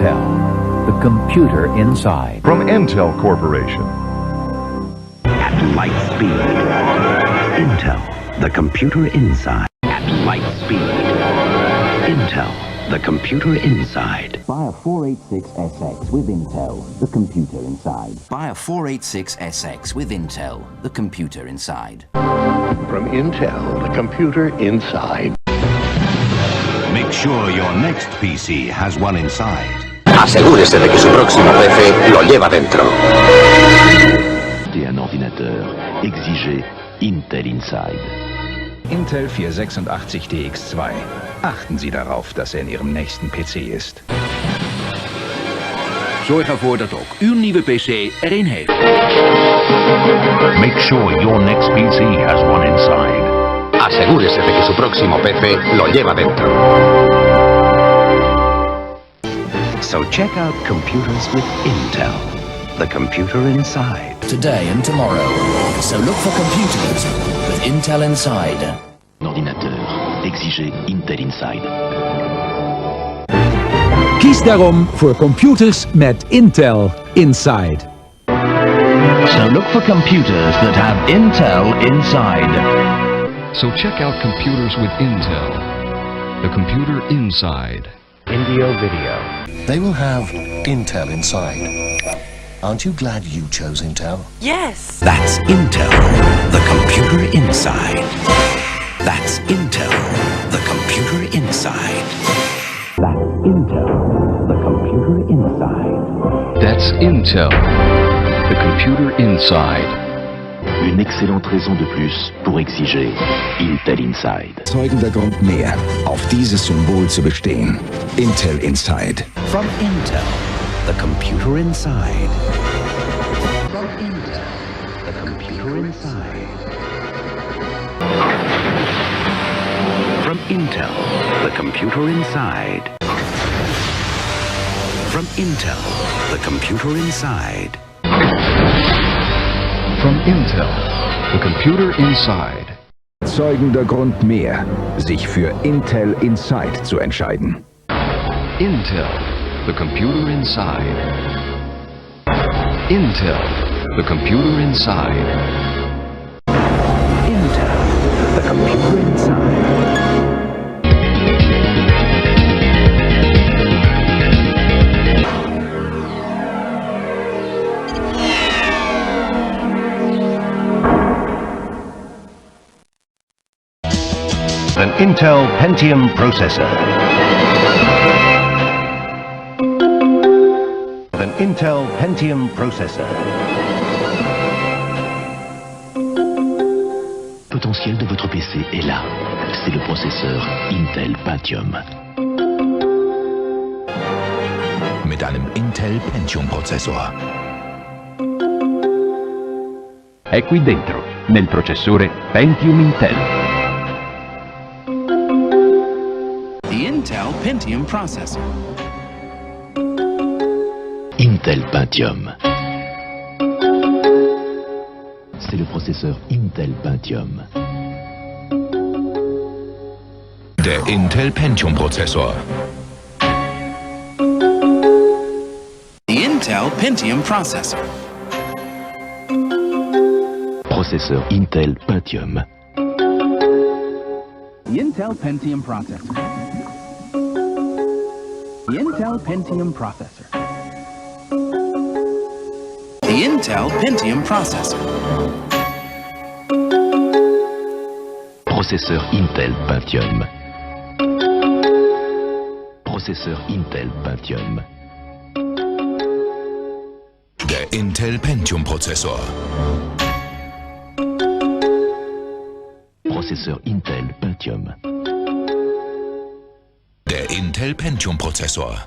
Intel, the computer inside. From Intel Corporation. At light speed. Intel, the computer inside. At light speed. Intel, the computer inside. Buy a 486SX with Intel, the computer inside. Buy a 486SX with Intel, the computer inside. From Intel, the computer inside. Make sure your next PC has one inside. Asegúrese de que su próximo PC lo lleva dentro. Un ordinateur, exigez Intel Inside. Intel 486DX2. Achten Sie darauf, dass er in Ihrem nächsten PC ist. Zorg ervoor dat ook uw nieuwe PC er een heeft. Make sure your next PC has one inside. Asegúrese de que su próximo PC lo lleva dentro. So check out computers with Intel, the computer inside. Today and tomorrow. So look for computers with Intel inside. Ordinateur, exigez Intel Inside. Kies daarom voor computers met Intel Inside. So look for computers that have Intel inside. So check out computers with Intel, the computer inside. Indio Video. They will have Intel inside. Aren't you glad you chose Intel? Yes! That's Intel, the computer inside. That's Intel, the computer inside. That's Intel, the computer inside. That's Intel, the computer inside. Une excellente raison de plus pour exiger Intel Inside. Zeugender Grund mehr, auf dieses Symbol zu bestehen. Intel Inside. From Intel, the computer inside. From Intel, the computer inside. From Intel, the computer inside. From Intel, the computer inside. From Intel, the computer inside. Zeugender Grund mehr, sich für Intel Inside zu entscheiden. Intel, the computer inside. Intel, the computer inside. Intel, the computer inside. An Intel Pentium processor. An Intel Pentium processor. Le potentiel de votre PC est là. C'est le processeur Intel Pentium. Mit einem Intel Pentium Prozessor. È qui dentro, nel processore Pentium Intel. The Intel Pentium processor. Intel Pentium. C'est le processeur Intel Pentium. Der Intel Pentium Prozessor. The Intel Pentium processor. Processeur Intel Pentium. The Intel Pentium processor. The Intel Pentium processor. The Intel Pentium processor. Processeur Intel Pentium. Processeur Intel Pentium. Der Intel Pentium Prozessor. Processeur Intel Pentium. Der Intel Pentium Prozessor.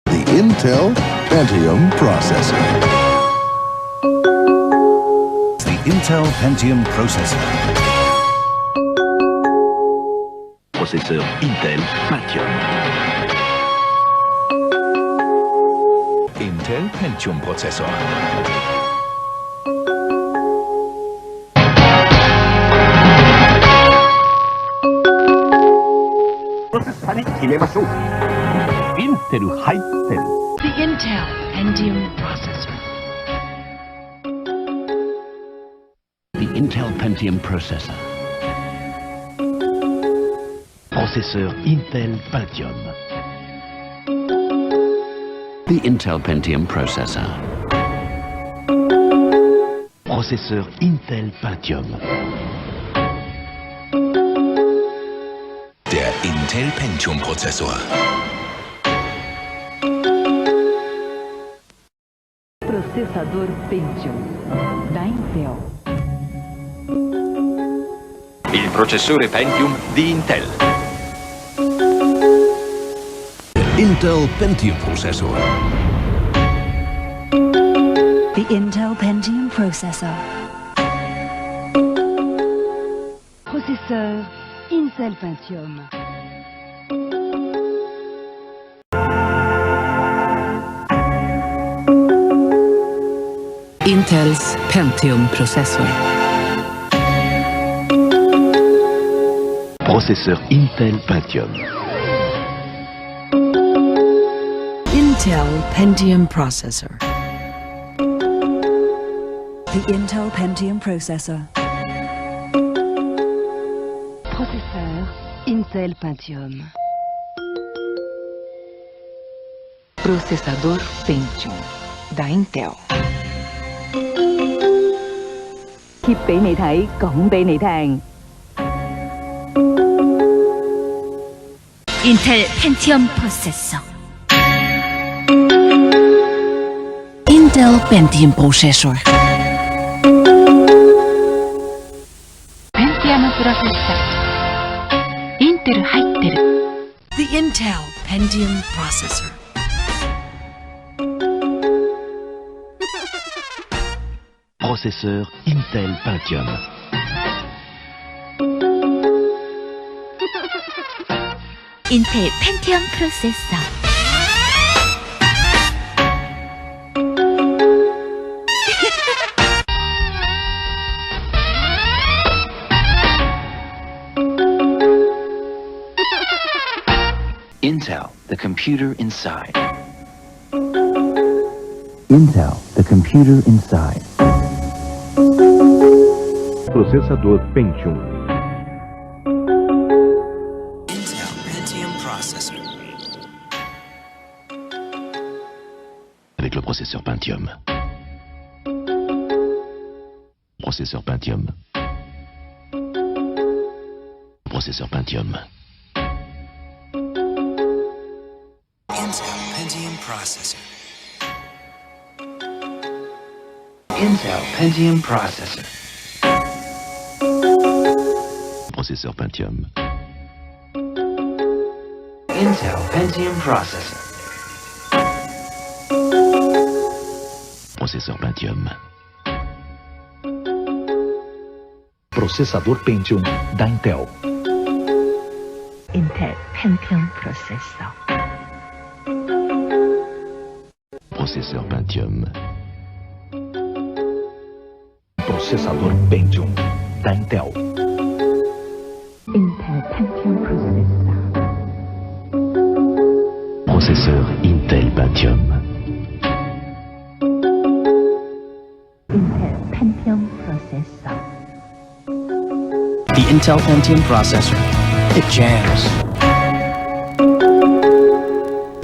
The Intel Pentium processor. The Intel Pentium processor. Processeur Intel Pentium. Intel Pentium Prozessor. Panic The Intel Pentium processor. The Intel Pentium processor. Processeur Intel Pentium. The Intel Pentium processor. Processeur Intel Pentium. Der Intel Pentium Prozessor. Processador Pentium da Intel. Il processore Pentium di Intel. Intel Pentium processor. The Intel Pentium processor. Processeur Intel Pentium. Intel's Pentium processor. Processeur Intel Pentium. Intel Pentium processor. The Intel Pentium processor. Processeur Intel Pentium. Processador Pentium da Intel. 貼俾你睇，講俾你聽。Intel Pentium processor. Intel Pentium processor. Pentium processor. Intel 入ってる。The Intel Pentium processor. Processeur Intel Pentium. Intel Pentium processor. Intel, the computer inside. Intel, the computer inside. Processador Pentium. Intel Pentium processor. Avec le processeur Pentium. Processeur Pentium. Processeur Pentium. Intel Pentium processor. Intel Pentium processor. Processeur Pentium. Intel Pentium processor. Processeur Pentium. Processador Pentium da Intel. Intel Pentium processor. Processeur Pentium. Processador Pentium da Intel. Intel Pentium processor. Processeur Intel Pentium. Intel Pentium processor. The Intel Pentium processor. It jams.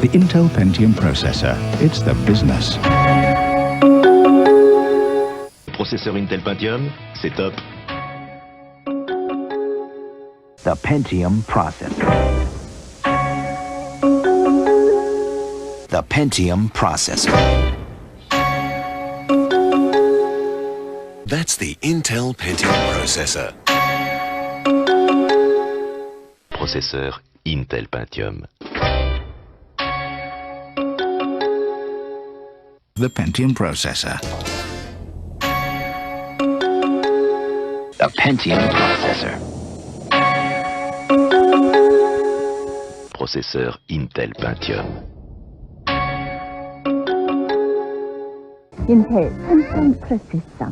The Intel Pentium processor. It's the business. Processeur Intel Pentium, c'est top. The Pentium processor. The Pentium processor. That's the Intel Pentium processor. Processeur Intel Pentium. The Pentium processor. The Pentium processor. Processeur Intel Pentium. Intel Pentium processor.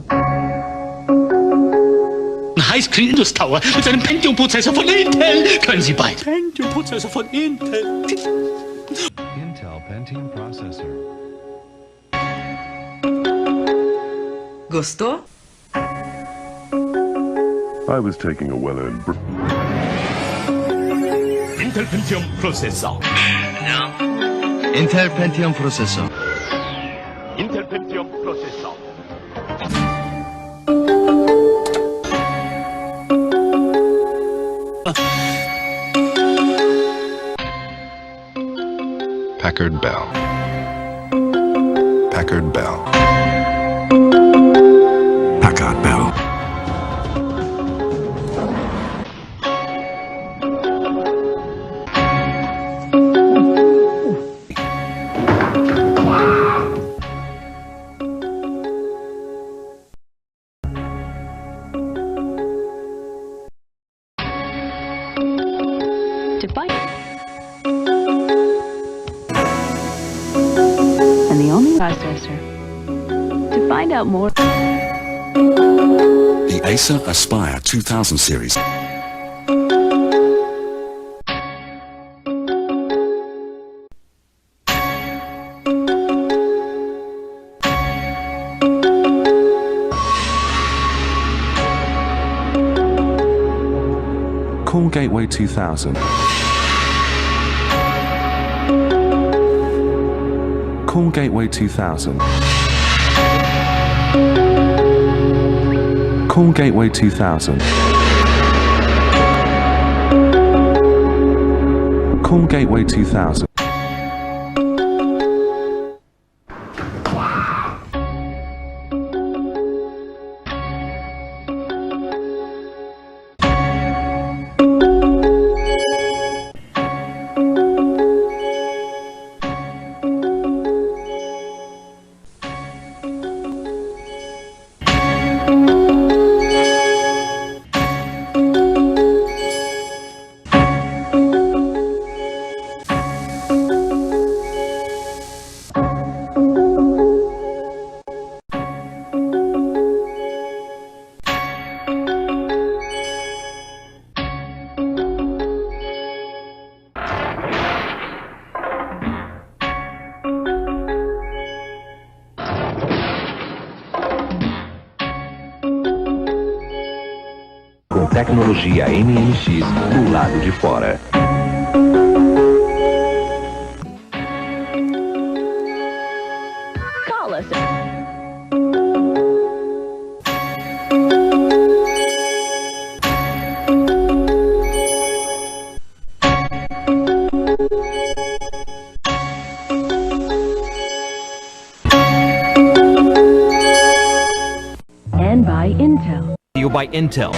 Highscreen Indus Tower mit seinem Pentium-Prozessor von Intel können Sie bald. Pentium-Prozessor von Intel. Intel Pentium Processor. Gusto? I was taking a well-earned break. Intel Pentium Processor. Intel Pentium Processor. Intel Pentium Processor. Packard Bell. Packard Bell. Packard Bell. To fight. And the only Processor. To find out more. The Acer Aspire 2000 series. Call Gateway 2000. Call Gateway 2000. Call Gateway 2000. Call Gateway 2000. Com tecnologia MMX do lado de fora. Call us. And by Intel. You by Intel.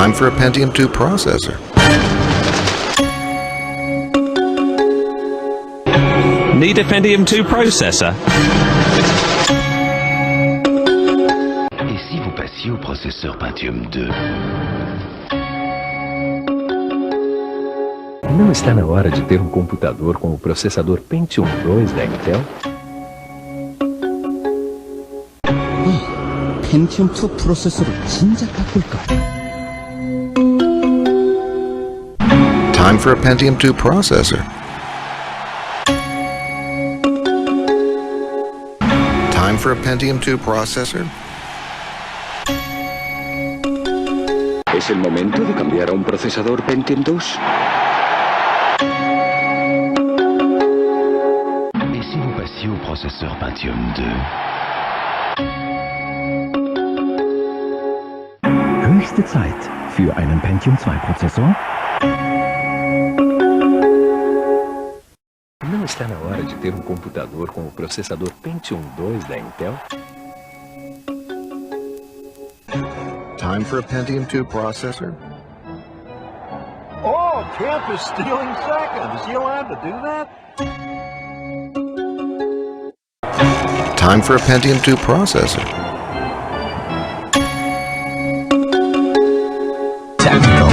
Time for a Pentium 2 processor. Need a Pentium 2 processor? Et si vous passiez au processeur Pentium 2? Não está na hora de ter um computador com o processador Pentium 2 da Intel? 펜티엄 2 프로세서로 진짜 바꿀까? Time for a Pentium 2 processor. Time for a Pentium 2 processor. ¿Es el momento de cambiar a un procesador Pentium 2? Et si vous passiez au processeur Pentium 2? Höchste Zeit für einen Pentium 2 Prozessor. Não está na hora de ter um computador com o processador Pentium 2 da Intel? Time for a Pentium 2 processor. Oh, Kemp is stealing seconds. Is he allowed to do that? Time for a Pentium 2 processor. Technical.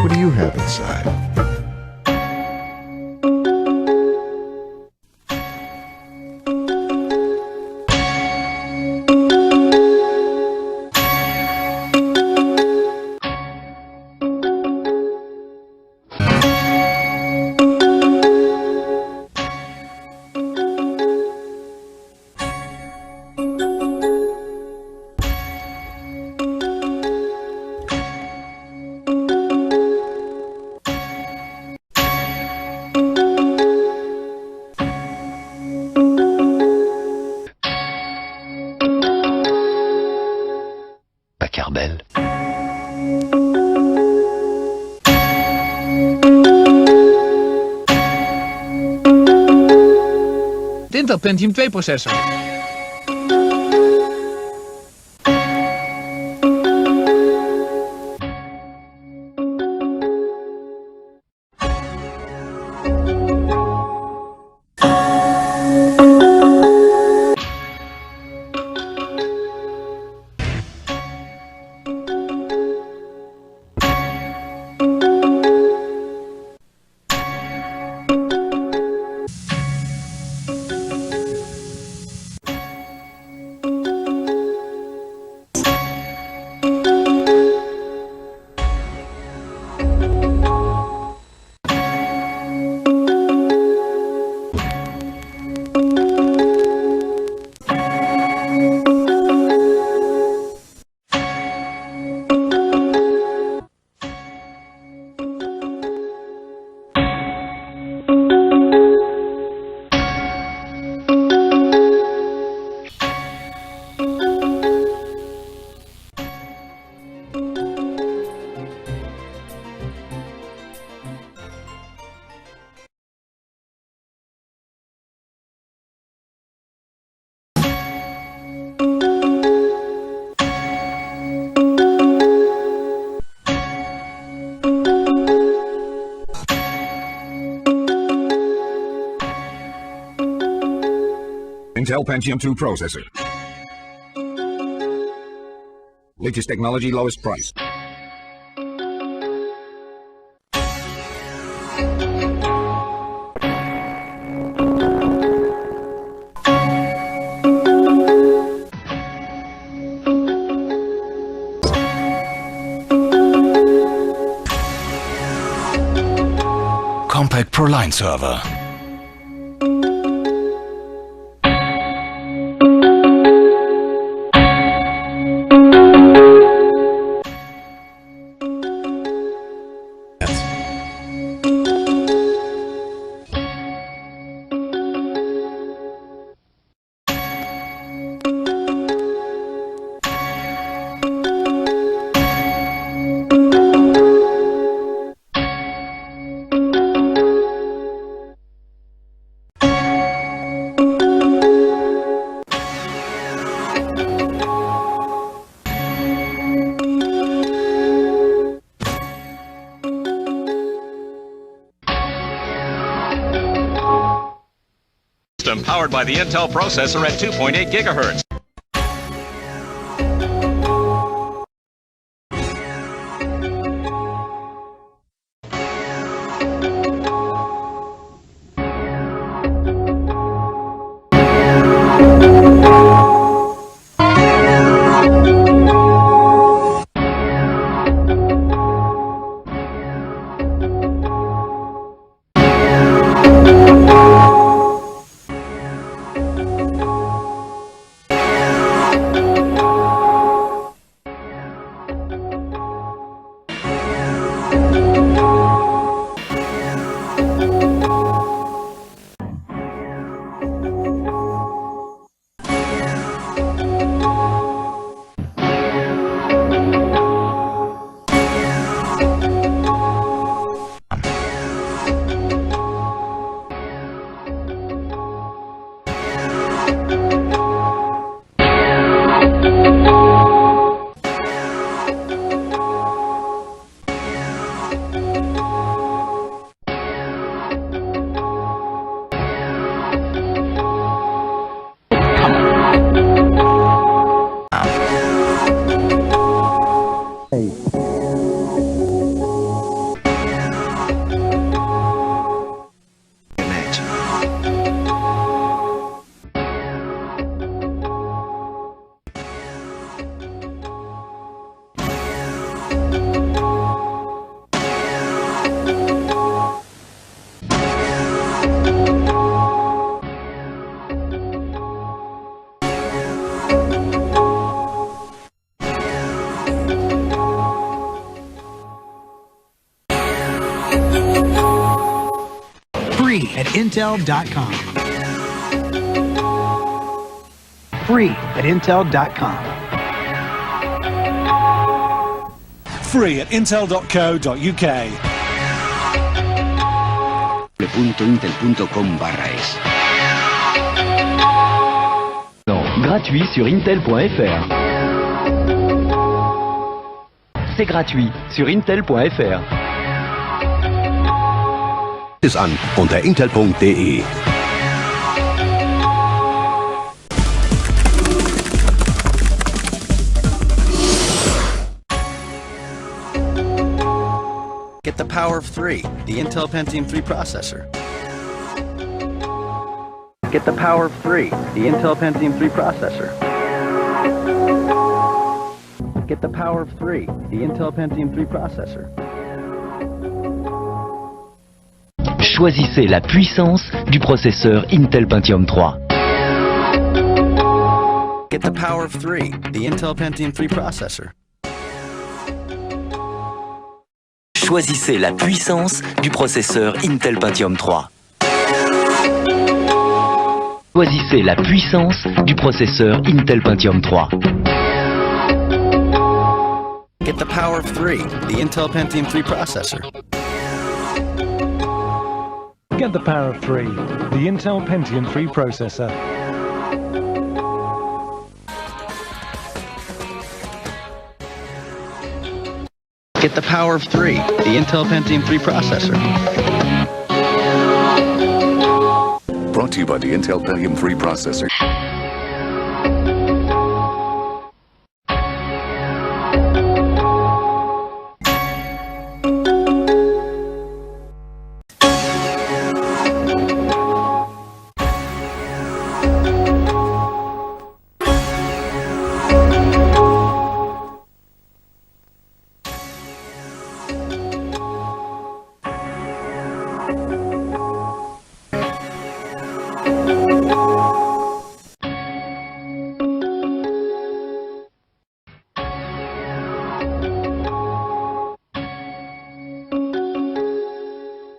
What do you have inside? Carbel. Intel Pentium 2 processor. Intel Pentium 2 processor. Latest technology, lowest price. Compact ProLine server. Powered by the Intel processor at 2.8 gigahertz. Free at Intel.com. Free at Intel.com. Free at Intel.co.uk. .intel.com/es. Gratuit sur Intel.fr. C'est gratuit sur Intel.fr. Es an unter Intel.de. Get the power of 3, the Intel Pentium 3 processor. Get the power of 3, the Intel Pentium 3 processor. Get the power of 3, the Intel Pentium 3 processor. Choisissez la puissance du processeur Intel Pentium 3. Get the power of 3, the Intel Pentium 3 processor. Choisissez la puissance du processeur Intel Pentium 3. Choisissez la puissance du processeur Intel Pentium 3. Get the power of 3, the Intel Pentium 3 processor. Get the power of 3, the Intel Pentium 3 processor. Get the power of 3, the Intel Pentium 3 processor. Brought to you by the Intel Pentium 3 processor.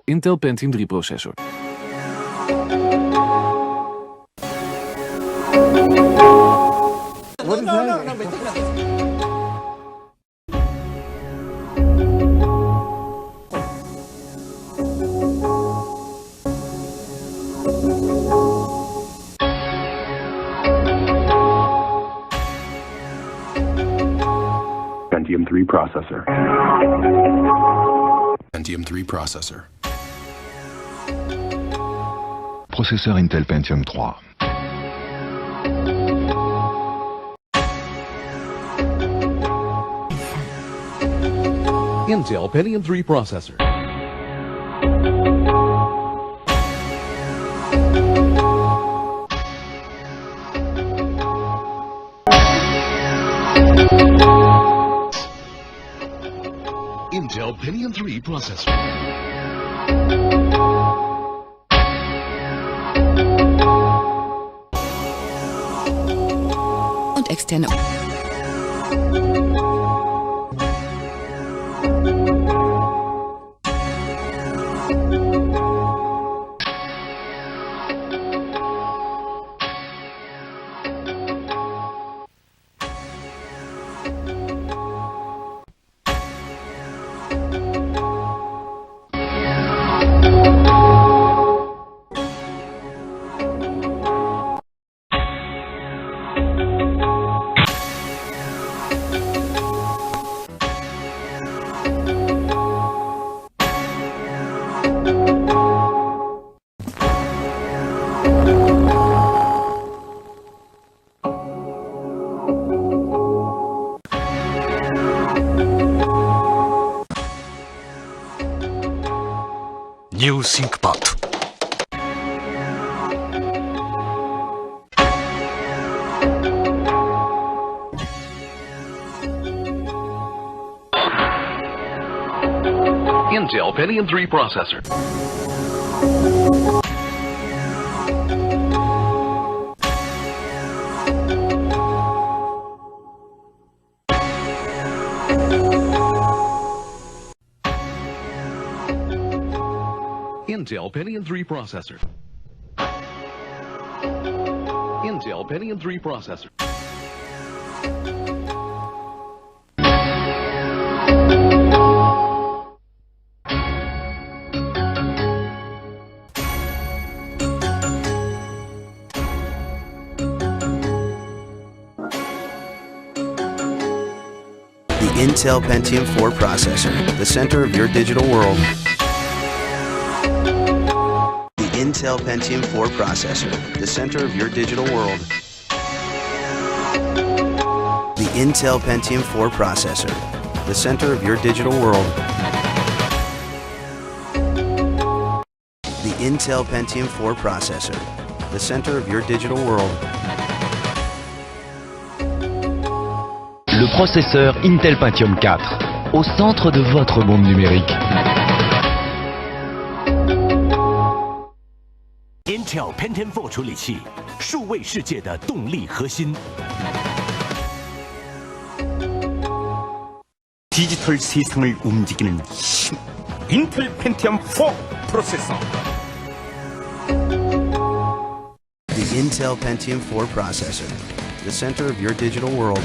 Intel Pentium 3 processor. What is that? Pentium 3 processor. Pentium 3 processor. Processeur Intel Pentium 3. Intel Pentium 3 processor. Intel Pentium 3 processor. Und externe. New ThinkPad. Intel Pentium 3 processor. Intel Pentium 3 processor. Intel Pentium 3 processor. The Intel Pentium 4 processor, the center of your digital world. Intel Pentium 4 processor, the center of your digital world. The Intel Pentium 4 processor, the center of your digital world. The Intel Pentium 4 processor, the center of your digital world. Le processeur Intel Pentium 4, au centre de votre monde numérique. Intel Pentium 4处理器，数位世界的动力核心。디지털 세상을 움직이는 힘. 인텔 펜티엄 4 프로세서. The Intel Pentium 4 processor, the center of your digital world.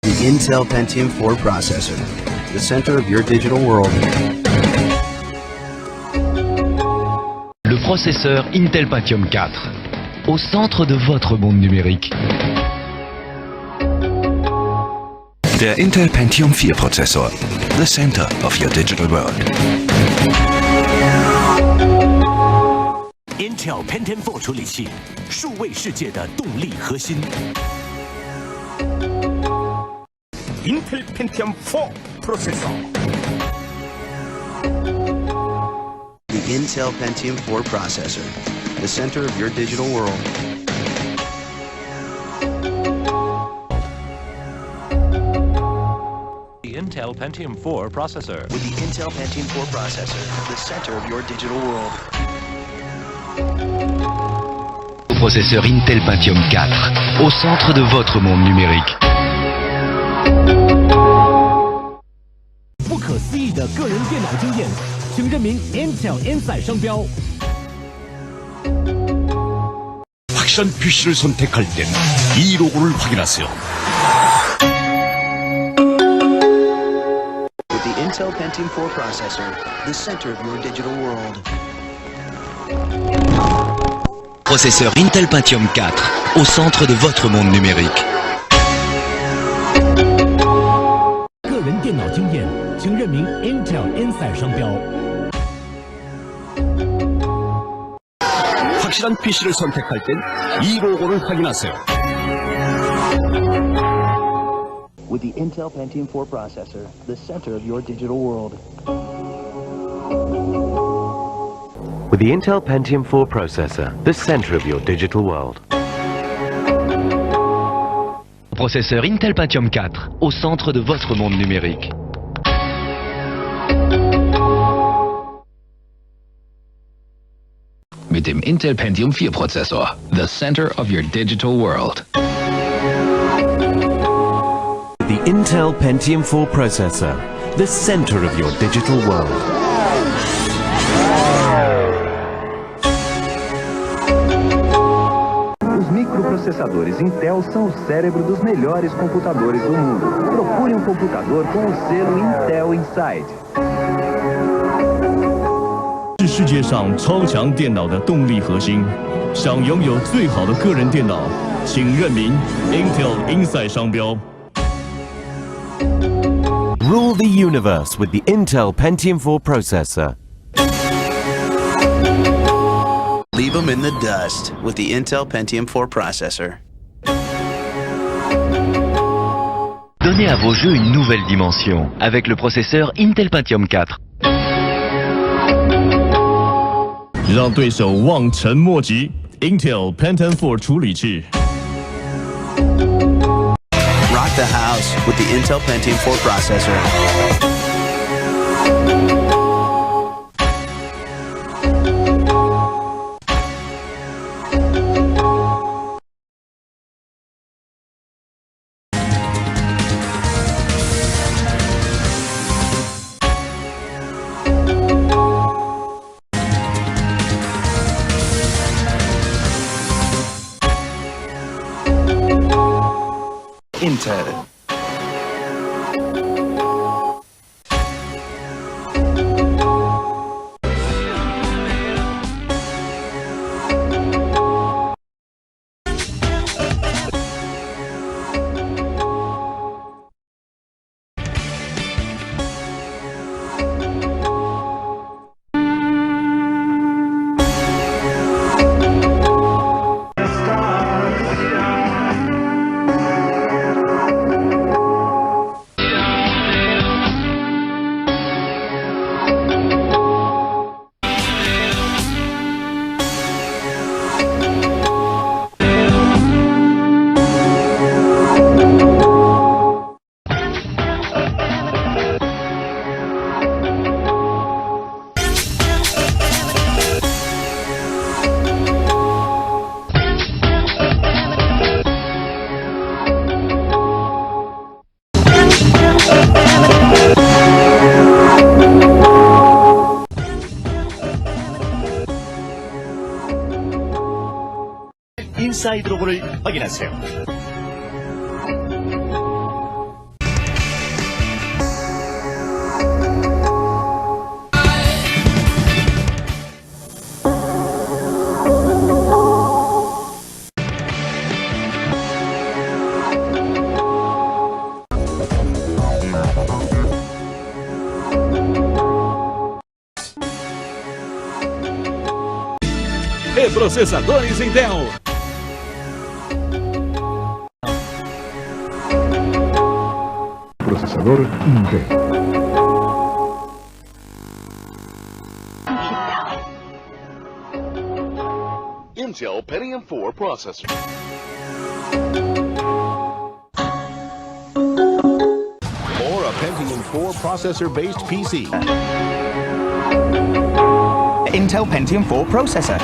The Intel Pentium 4 processor, the center of your digital world. Le processeur Intel Pentium 4, au centre de votre monde numérique. Der Intel Pentium 4 Prozessor, the center of your digital world. Intel Pentium 4处理器，数位世界的动力核心。Intel Pentium 4 processor. The Intel Pentium 4 processor, the center of your digital world. The Intel Pentium 4 processor. With the Intel Pentium 4 processor, the center of your digital world. Processeur Intel Pentium 4, au centre de votre monde numérique. 不可的个人电脑经验，请认明 Intel Inside 商标。 확실한 PC를 선택할 땐 이 로고를 확인하세요. With the Intel Pentium 4 processor, the center of your digital world. Processeur Intel Pentium 4, au centre de votre monde numérique. 个人电脑经验，请认明 Intel Inside 商标。 확실한 PC를 선택할 땐 이 로고를 확인하세요. With the Intel Pentium 4 processor, the center of your digital world. With the Intel Pentium 4 processor, the center of your digital world. Processeur Intel Pentium 4, au centre de votre monde numérique. Mit dem Intel Pentium 4 Prozessor, the center of your digital world. The Intel Pentium 4 processor, the center of your digital world. Os microprocessadores Intel são o cérebro dos melhores computadores do mundo. Procure um computador com o selo Intel Inside. 是世界上超强电脑的动力核心，想拥有最好的个人电脑，请认明 Intel Inside 商标。 Rule the universe with the Intel Pentium 4 processor. Leave them in the dust with the Intel Pentium 4 processor. Donnez à vos jeux une nouvelle dimension avec le processeur Intel Pentium 4. 让对手望尘莫及 ，Intel Pentium 4处理器。 Rock the house with the Intel Pentium 4 processor. Intel. 인사이드 로고를 확인하세요. Processadores Intel. Procesador Intel. Intel Pentium 4 processor. Or a Pentium 4 processor-based PC. Intel Pentium 4 processor.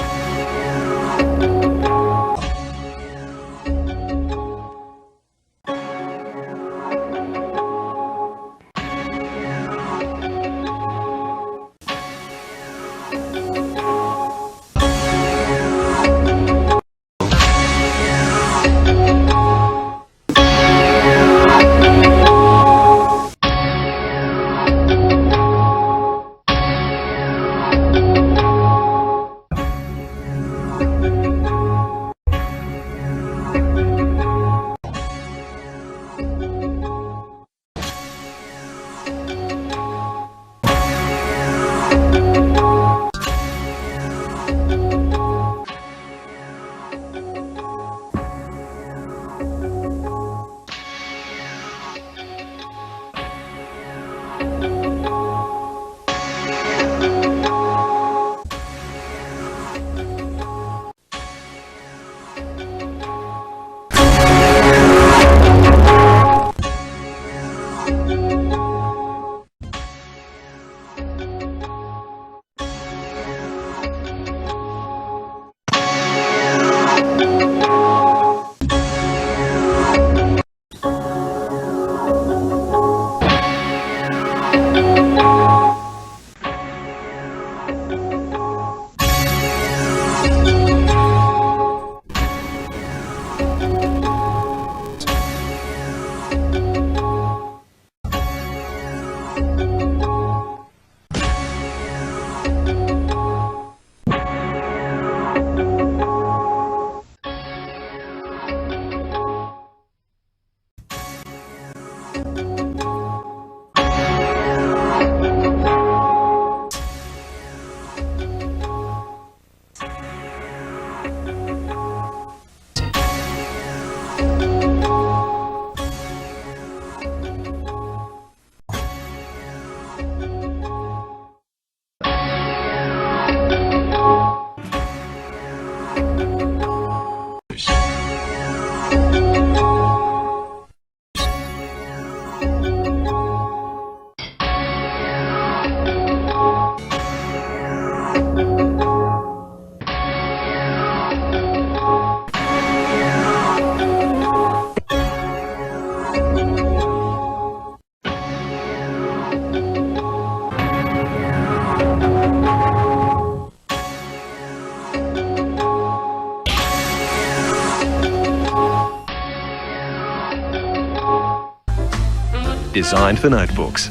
Designed for notebooks.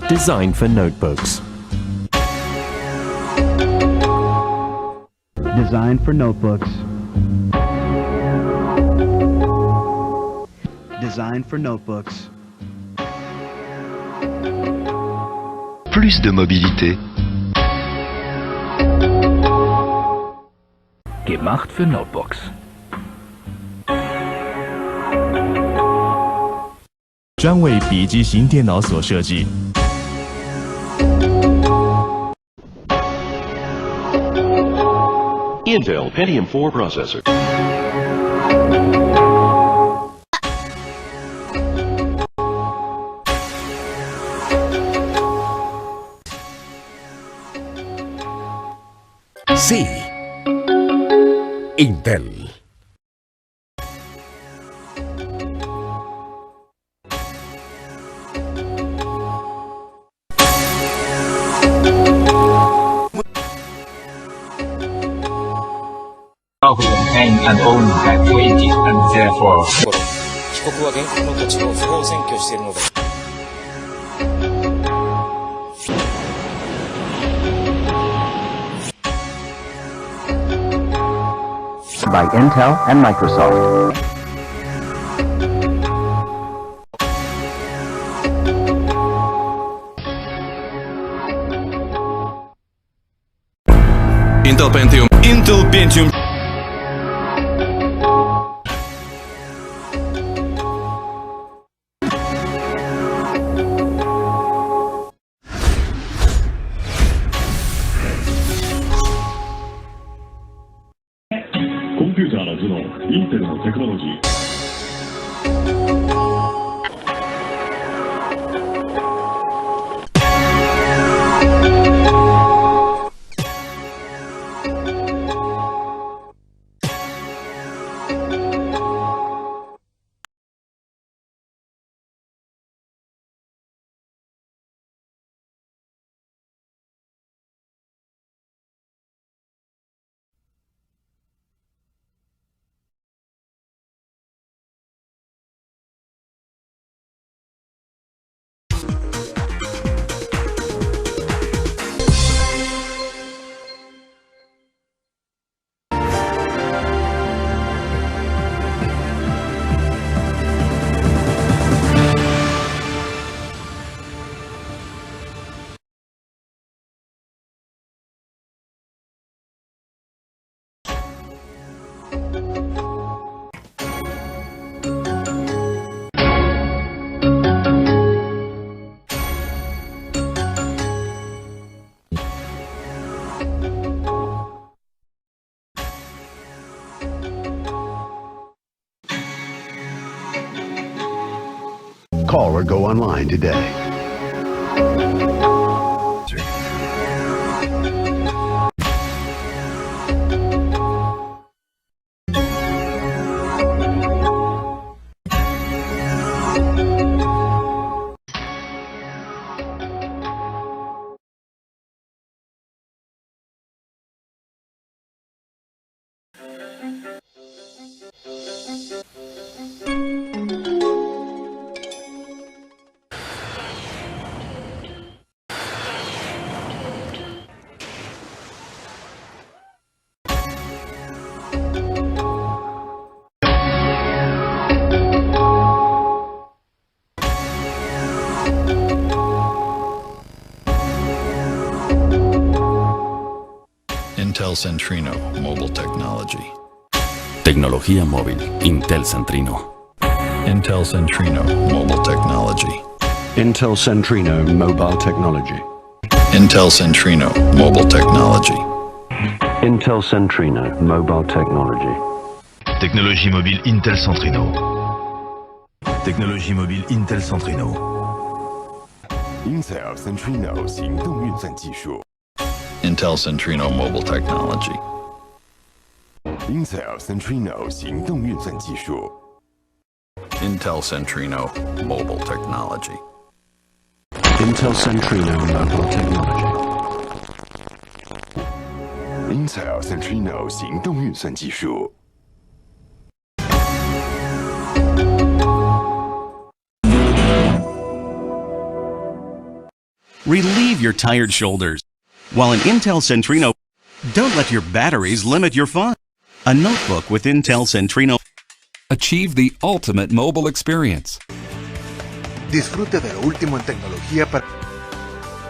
Designed for notebooks. Designed for notebooks. Designed for notebooks. Plus de mobilité. Gemacht für Notebooks. 专为笔记型电脑所设计。Intel Pentium 4 processor. Sí. Intel. Pain and own that created and therefore 被告は原告の土地を不法占拠しているので By Intel and Microsoft. Intel Pentium. Call or go online today. Intel Centrino Mobile Technology. Tecnología móvil Intel Centrino. Intel Centrino Mobile Technology. Intel Centrino Mobile Technology. Intel Centrino Mobile Technology. Intel Centrino Mobile Technology. Technologie mobile Intel Centrino. Technologie mobile Intel Centrino. Intel Centrino 行动运算技术。 Intel Centrino Mobile Technology. Intel Centrino 行动运算技术。 Intel Centrino Mobile Technology. Intel Centrino Mobile Technology. Intel Centrino 行动运算技术。relieve your tired shoulders. While an Intel Centrino, don't let your batteries limit your fun. A notebook with Intel Centrino. Achieve the ultimate mobile experience. Disfrute de lo último en tecnología para...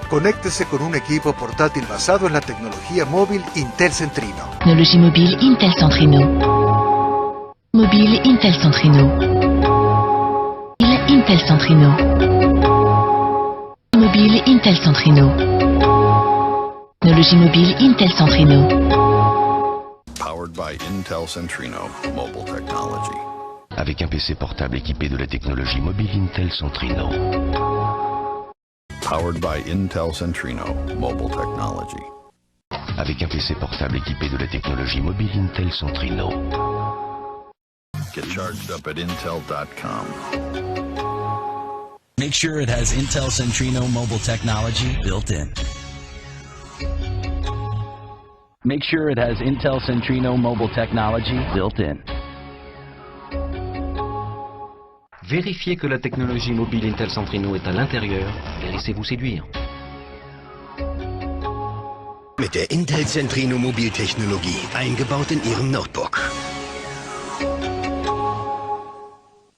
Conéctese con un equipo portátil basado en la tecnología móvil Intel Centrino. Technologie mobile Intel Centrino. Mobile Intel Centrino. Intel Centrino. Mobile Intel Centrino. Technologie mobile Intel Centrino. Powered by Intel Centrino Mobile Technology. Avec un PC portable équipé de la technologie mobile Intel Centrino. Powered by Intel Centrino Mobile Technology. Avec un PC portable équipé de la technologie mobile Intel Centrino. Get charged up at Intel.com. Make sure it has Intel Centrino mobile technology built in. Make sure it has Intel Centrino mobile technology built in. Vérifiez que la technologie mobile Intel Centrino est à l'intérieur et laissez-vous séduire. Mit der Intel Centrino Mobiltechnologie eingebaut in Ihrem Notebook.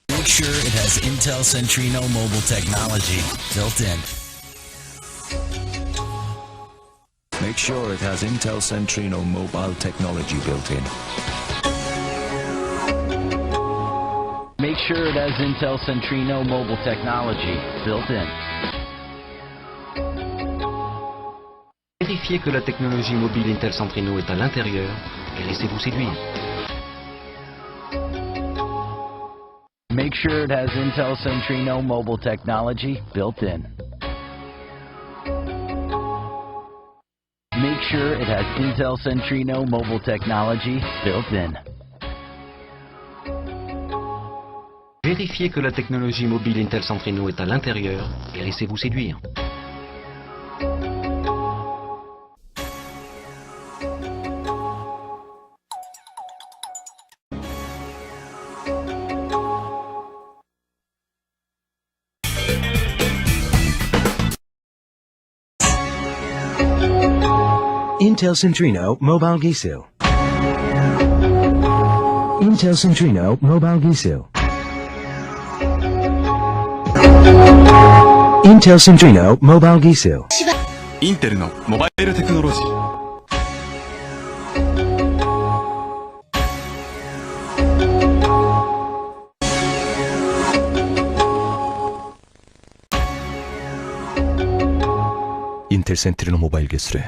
Make sure it has Intel Centrino mobile technology built in. Make sure it has Intel Centrino mobile technology built in. Make sure it has Intel Centrino mobile technology built in. Vérifiez que la technologie mobile Intel Centrino est à l'intérieur et laissez-vous séduire. Make sure it has Intel Centrino mobile technology built in. Make sure it has Intel Centrino mobile technology built in. Vérifiez que la technologie mobile Intel Centrino est à l'intérieur et laissez-vous séduire. Intel Centrino Mobile Gisu. Intel Centrino Mobile Gisu. Intel Centrino Mobile Gisu. インテルのモバイルテクノロジー。인텔 센트리노 모바일 기술에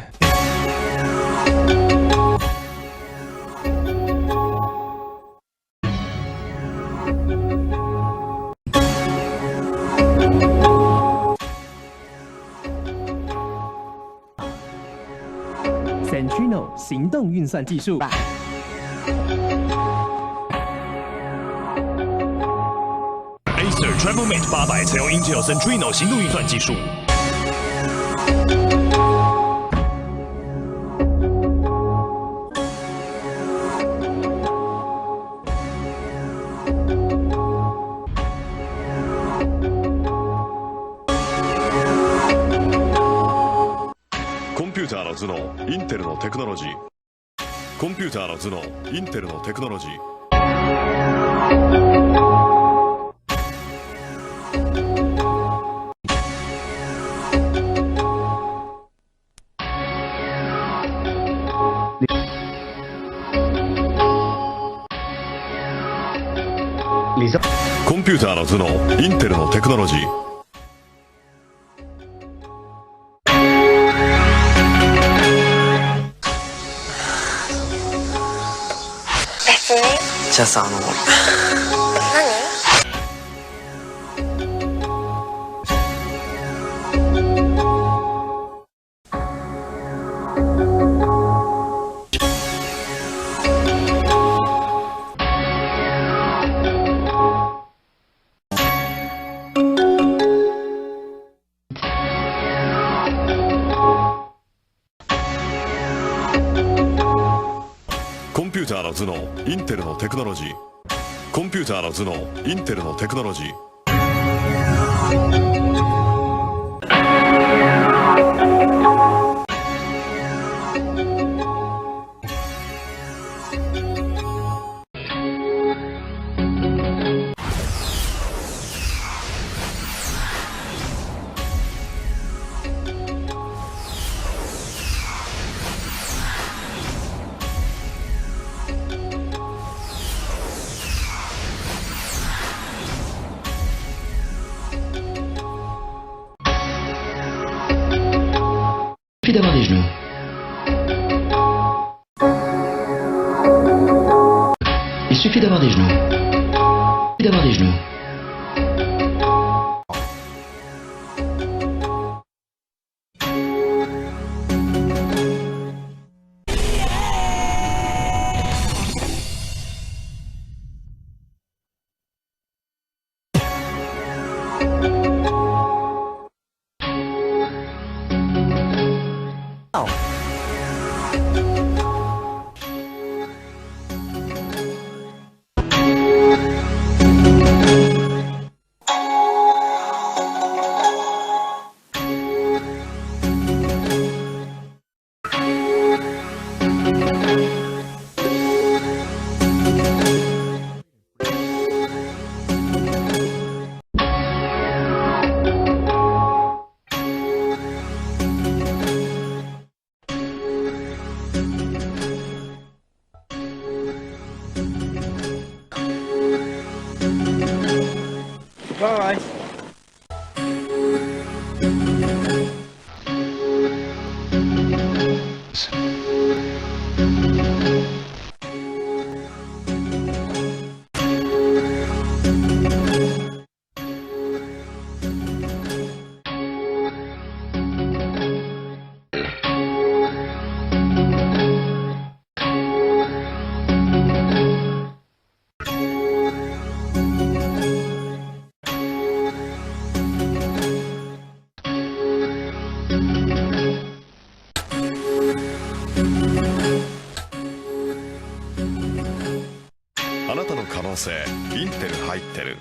Centrino 行动运算技术。Acer TravelMate 800采用 Intel Centrino 行动运算技术。コンピューターの頭脳、インテルのテクノロジー。コンピューターの頭脳、インテルのテクノロジー。コンピューターの頭脳、インテルのテクノロジー。じゃあさ、何？コンピューターの頭脳、インテルのテクノロジー。コンピューターの頭脳、インテルのテクノロジー。Il suffit d'avoir des genoux. D'avoir des genoux. Bye.あなたの可能性インテル入ってる。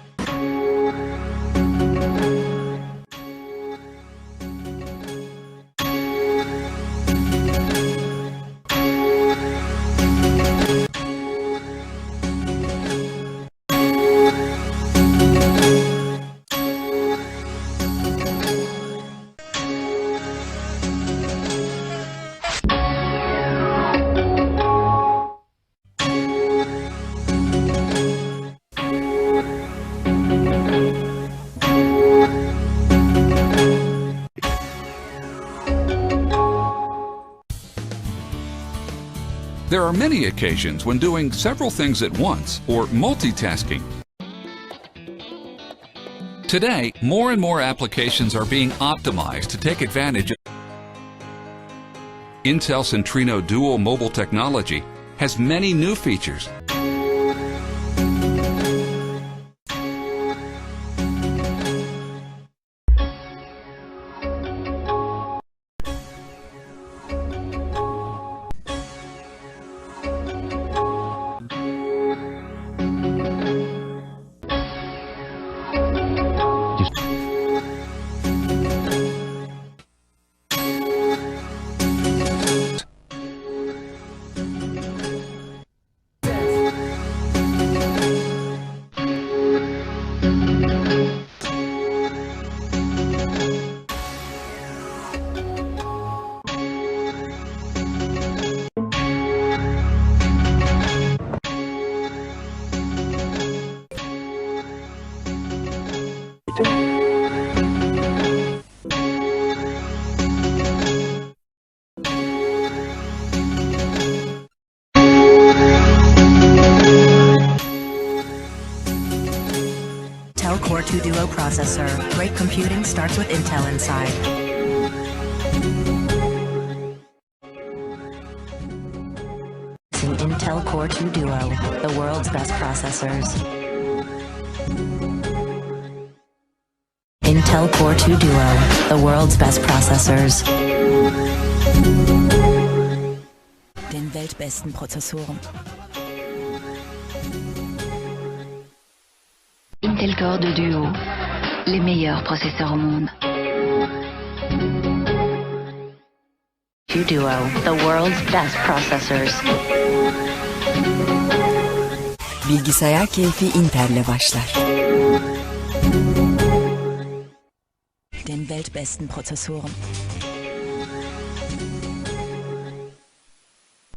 There are many occasions when doing several things at once, or multitasking. Today, more and more applications are being optimized to take advantage of Intel Centrino Duo mobile technology has many new features. Intel Core 2 Duo processor. Great computing starts with Intel inside. Intel Core 2 Duo, the world's best processors. Intel Core 2 Duo, the world's best processors. Den weltbesten Prozessoren. Intel Core 2 Duo, les meilleurs processeurs au monde. Duo, the world's best processors. Bilgisayar keyfi Intel'le başlar. Den weltbesten Prozessoren.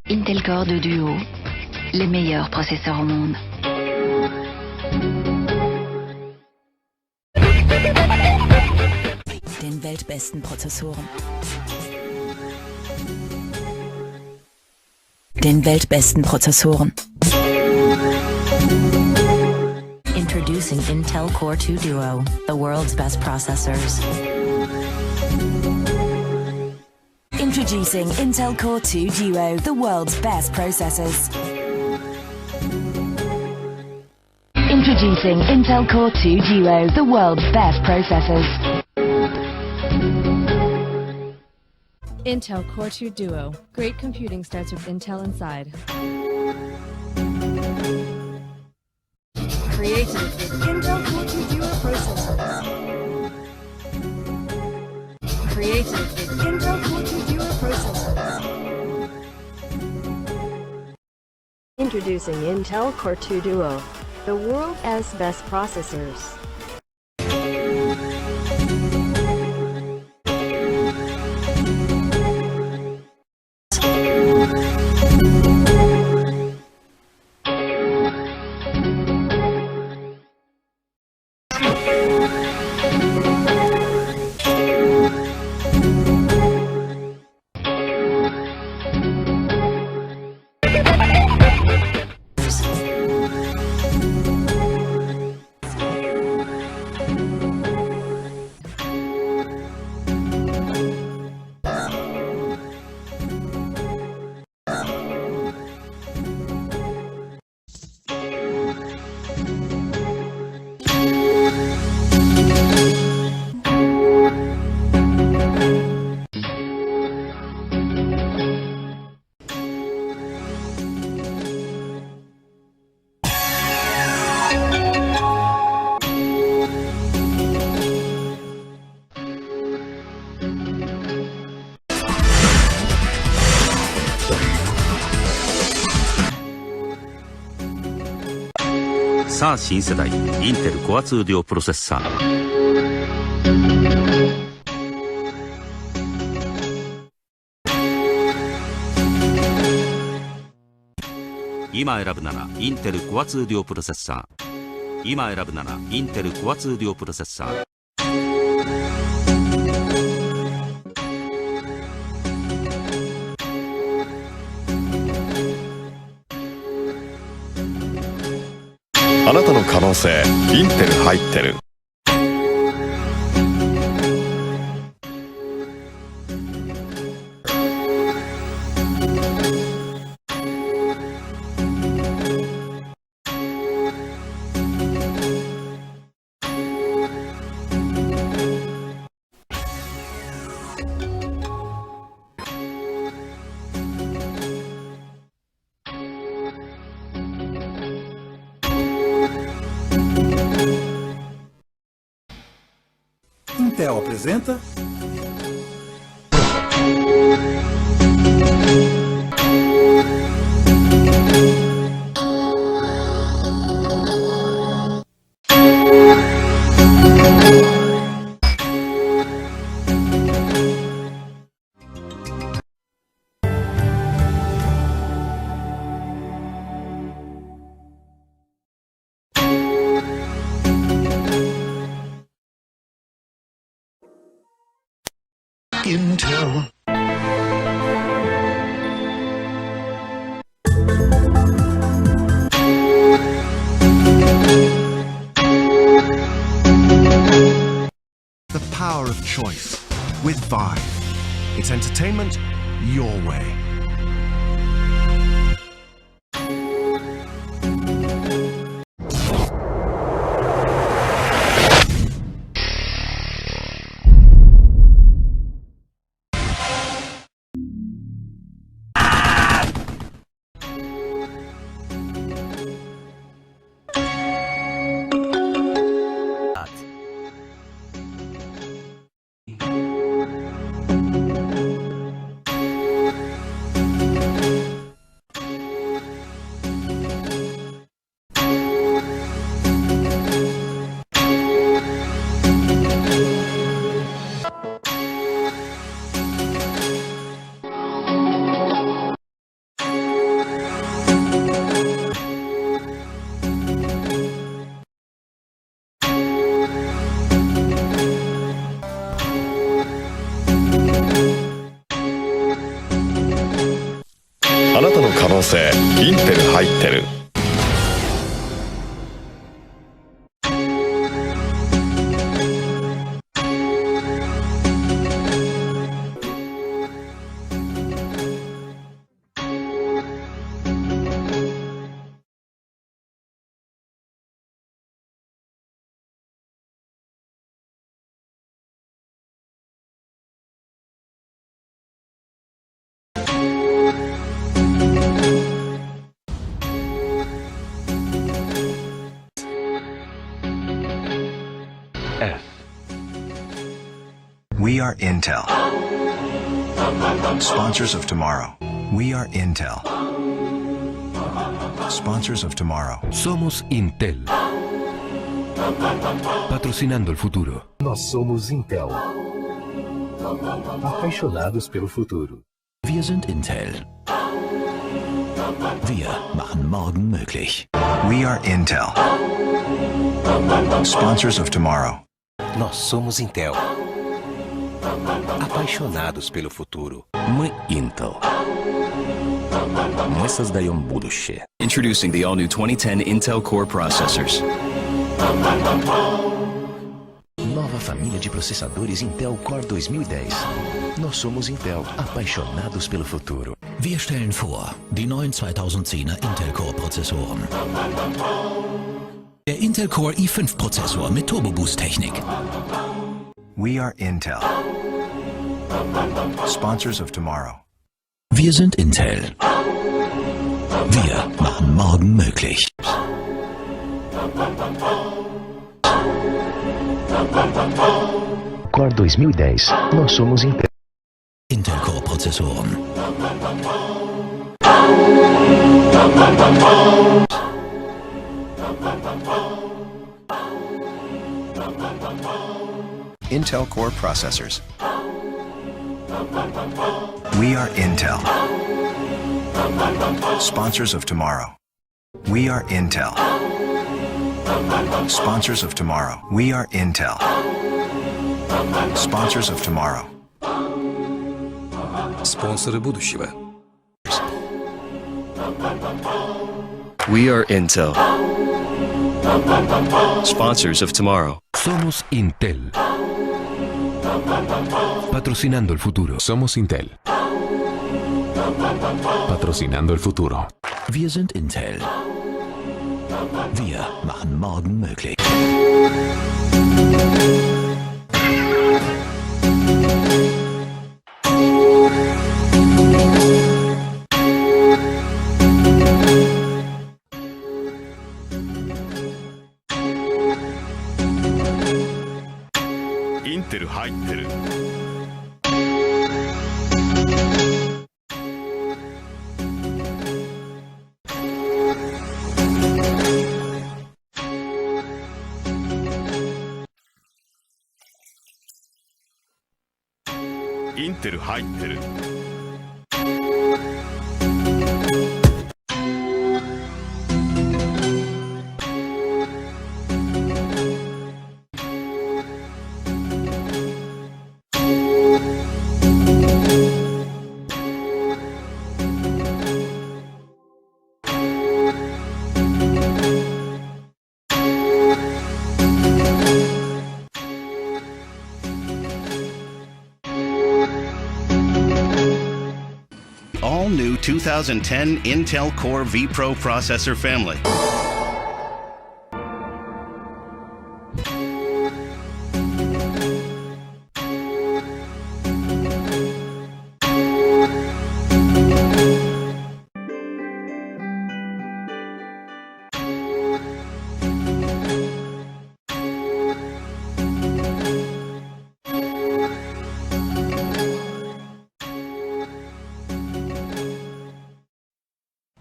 Intel Core 2 Duo, les meilleurs processeurs au monde. Den weltbesten Prozessoren. Den weltbesten Prozessoren. Introducing Intel Core 2 Duo, the world's best processors. Introducing Intel Core 2 Duo, the world's best processors. Introducing Intel Core 2 Duo, the world's best processors. Intel Core 2 Duo. Great computing starts with Intel inside. Created with Intel Core 2 Duo processors. Created with Intel Core 2 Duo processors. Introducing Intel Core 2 Duo, the world's best processors. .さあ新世代インテル Core 2 Duo プロセッサー。今選ぶならインテル Core 2 Duo プロセッサー。今選ぶならインテル Core 2 Duo プロセッサー。あなたの可能性インテル入ってる。Intel apresenta Intel. The power of choice with Vive. It's entertainment your way.あなたの可能性インテル入ってる。are Intel. Sponsors of tomorrow. We are Intel. Sponsors of tomorrow. Somos Intel. Patrocinando el futuro. Nós somos Intel. Apaixonados pelo futuro. Wir sind Intel. Wir machen morgen möglich. We are Intel. Sponsors of tomorrow. Nós somos Intel. Apaixonados pelo futuro. Мы Intel. Мы создаем будущее. Introducing the all-new 2010 Intel Core processors. Nova família de processadores Intel Core 2010. Nós somos Intel, apaixonados pelo futuro. Wir stellen vor, die neuen 2010er Intel Core Prozessoren. Der Intel Core i5 Prozessor mit Turbo Boost Technik. We are Intel. Sponsors of tomorrow. Wir sind Intel. Wir machen morgen möglich. Core 2010. Nós somos Intel. Intel Core Prozessoren. Intel Core processors. We are Intel. Sponsors of tomorrow. We are Intel. Sponsors of tomorrow. We are Intel. Sponsors of tomorrow. Спонсоры будущего. We are Intel. Sponsors of tomorrow. Somos Intel. Patrocinando el futuro. Somos Intel. Patrocinando el futuro. Wir sind Intel. Wir machen morgen möglich. Intel 入ってる。インテル入ってる。All new 2010 Intel Core vPro processor family.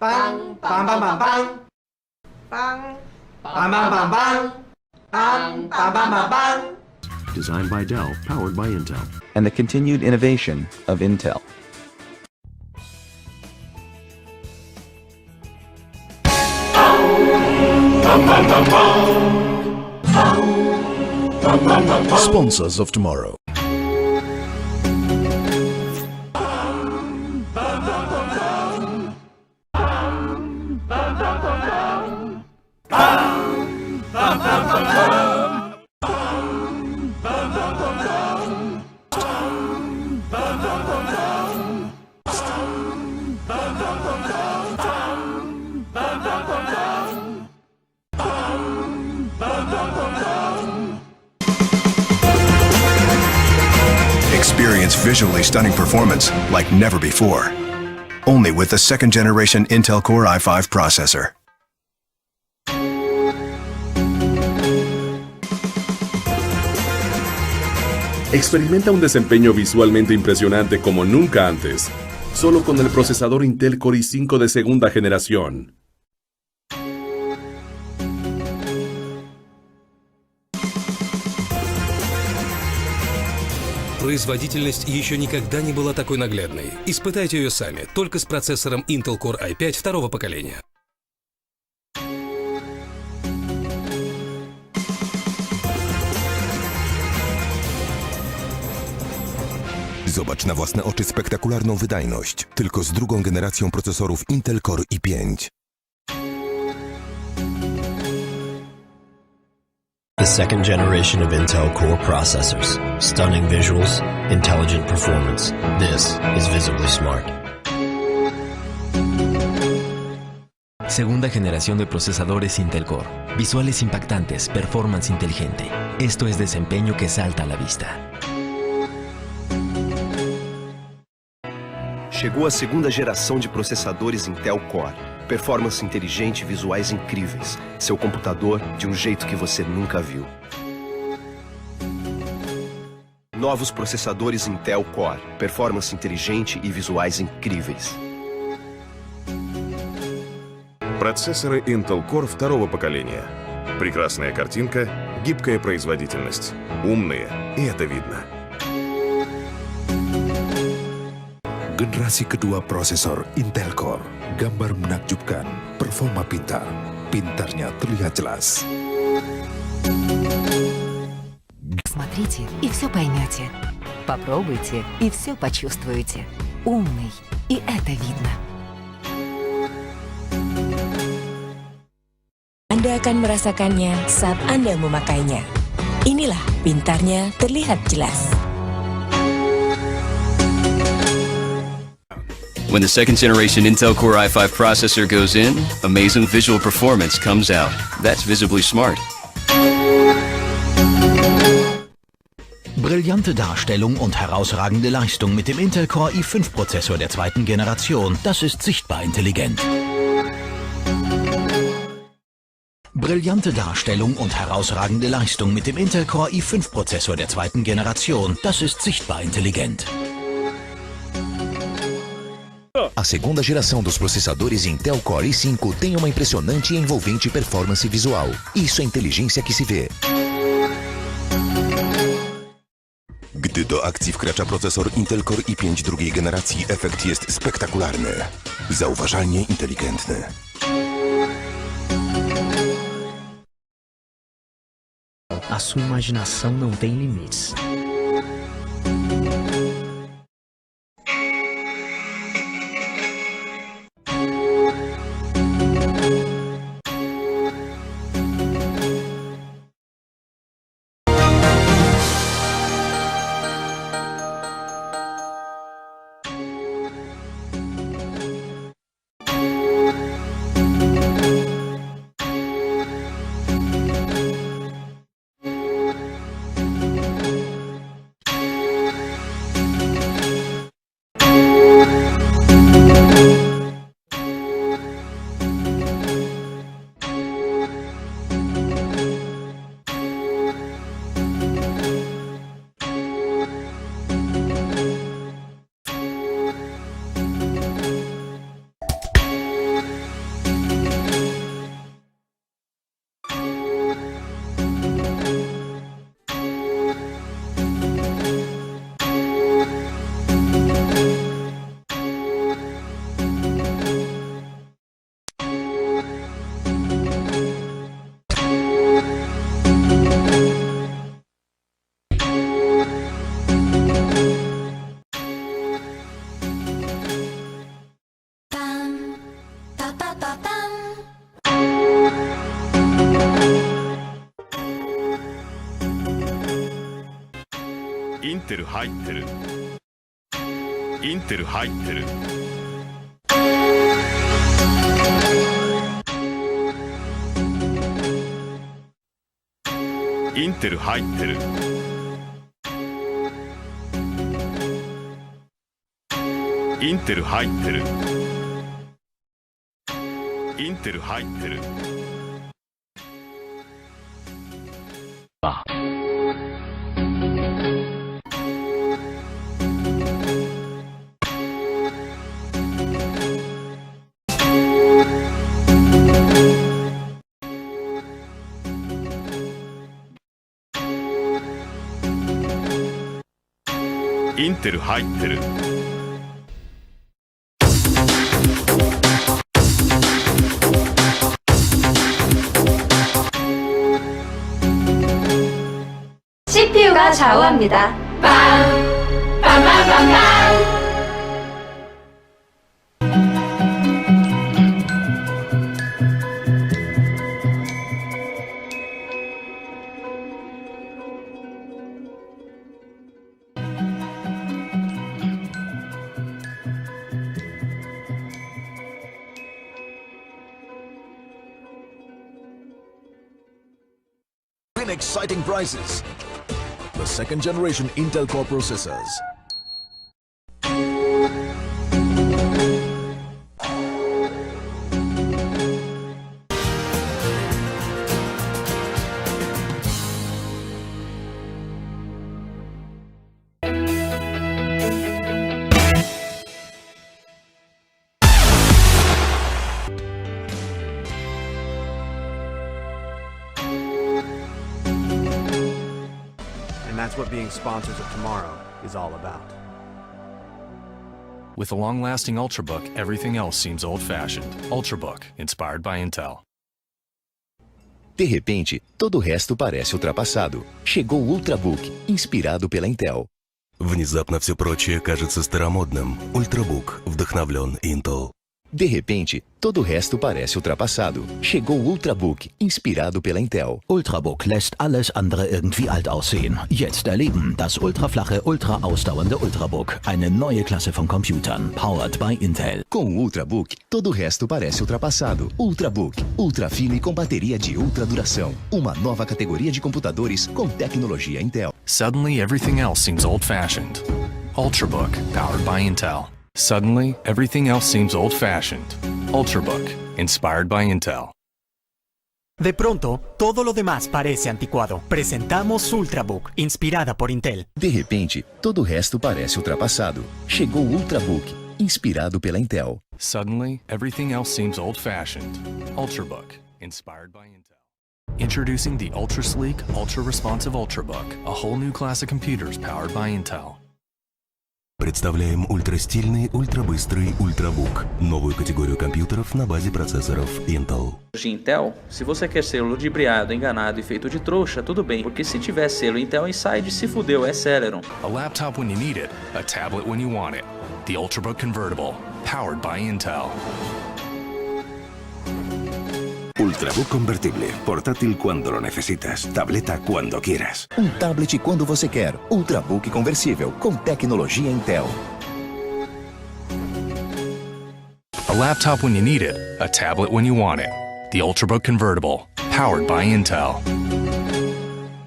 Bang, bang, bang, bang, bang. Bang, bang, bang, bang, bang. Bang, bang, bang, bang, bang. Designed by Dell, powered by Intel. And the continued innovation of Intel. Sponsors of tomorrow. Experience visually stunning performance like never before. Only with the second-generation Intel Core i5 processor. Experimenta un desempeño visualmente impresionante como nunca antes, solo con el procesador Intel Core i5 de segunda generación. Производительность еще никогда не была такой наглядной. Испытайте ее сами, только с процессором Intel Core i5 второго поколения. Zobacz na własne oczy spektakularną wydajność, tylko z drugą generacją procesorów Intel Core i5. The second generation of Intel Core processors. Stunning visuals, intelligent performance. This is visibly smart. Segunda generación de procesadores Intel Core. Visuales impactantes, performance inteligente. Esto es desempeño que salta a la vista. Chegou a segunda geração de processadores Intel Core. Performance inteligente e visuais incríveis. Seu computador de um jeito que você nunca viu. Novos processadores Intel Core. Performance inteligente и visuais incríveis. Процессоры Intel Core второго поколения. Прекрасная картинка, гибкая производительность. Умные, и это видно. Generasi kedua prosesor Intel Core. Gambar menakjubkan, performa pintar. Pintarnya terlihat jelas. Смотрите, и все поймете. Попробуйте, и все почувствуете. Умный, и это видно. Anda akan merasakannya saat Anda memakainya. Inilah pintarnya terlihat jelas. When the second generation Intel Core i5 processor goes in, amazing visual performance comes out. That's visibly smart. Brillante Darstellung und herausragende Leistung mit dem Intel Core i5-Prozessor der zweiten Generation. Das ist sichtbar intelligent. Brillante Darstellung und herausragende Leistung mit dem Intel Core i5-Prozessor der zweiten Generation. Das ist sichtbar intelligent. A segunda geração dos processadores Intel Core i5 tem uma impressionante e envolvente performance visual. Isso é inteligência que se vê. Gdy do akcji wkracza procesor Intel Core i5 drugiej generacji, efekt jest spektakularny. Zauważalnie inteligentny. A sua imaginação não tem limites.インテル入ってる。インテル入ってる。インテル入ってる。インテル入ってる。インテル入ってる。テル入ってる。CPU가 좌우합니다. 빵! 빵빵빵빵! Win exciting prizes. The second generation Intel Core processors. And that's what being sponsors of tomorrow is all about. With a long-lasting Ultrabook, everything else seems old-fashioned. Ultrabook, inspired by Intel. De repente, todo o resto parece ultrapassado. Chegou o Ultrabook, inspirado pela Intel. Внезапно все прочее кажется старомодным. Ультрабук вдохновлен Intel. De repente, todo o resto parece ultrapassado. Chegou o Ultrabook, inspirado pela Intel. Ultrabook lässt alles andere irgendwie alt aussehen. Jetzt erleben das ultraflache, ultra-ausdauernde Ultrabook. Eine neue Klasse von Computern, powered by Intel. Com o Ultrabook, todo o resto parece ultrapassado. Ultrabook, ultra fino e com bateria de ultra duração. Uma nova categoria de computadores com tecnologia Intel. Suddenly, everything else seems old-fashioned. Ultrabook, powered by Intel. Suddenly, everything else seems old-fashioned. Ultrabook, inspired by Intel. De pronto, todo lo demás parece anticuado. Presentamos Ultrabook, inspirada por Intel. De repente, todo o resto parece ultrapassado. Chegou o Ultrabook, inspirado pela Intel. Suddenly, everything else seems old-fashioned. Ultrabook, inspired by Intel. Introducing the ultra-sleek, ultra-responsive Ultrabook, a whole new class of computers powered by Intel. Представляем ультрастильный, ультрабыстрый Ультрабук. Новую категорию компьютеров на базе процессоров Intel. De Intel, se você quer ser ludibriado, enganado e feito de trouxa, tudo bem, porque se tiver selo Intel Inside, se fudeu, é Celeron. A laptop when you need it, a tablet when you want it. The Ultrabook Convertible, powered by Intel. Ultrabook convertible, portátil cuando lo necesitas, tableta cuando quieras. Tablet quando você quer. Ultrabook conversível, com tecnologia Intel. A laptop when you need it, a tablet when you want it. The Ultrabook Convertible, powered by Intel.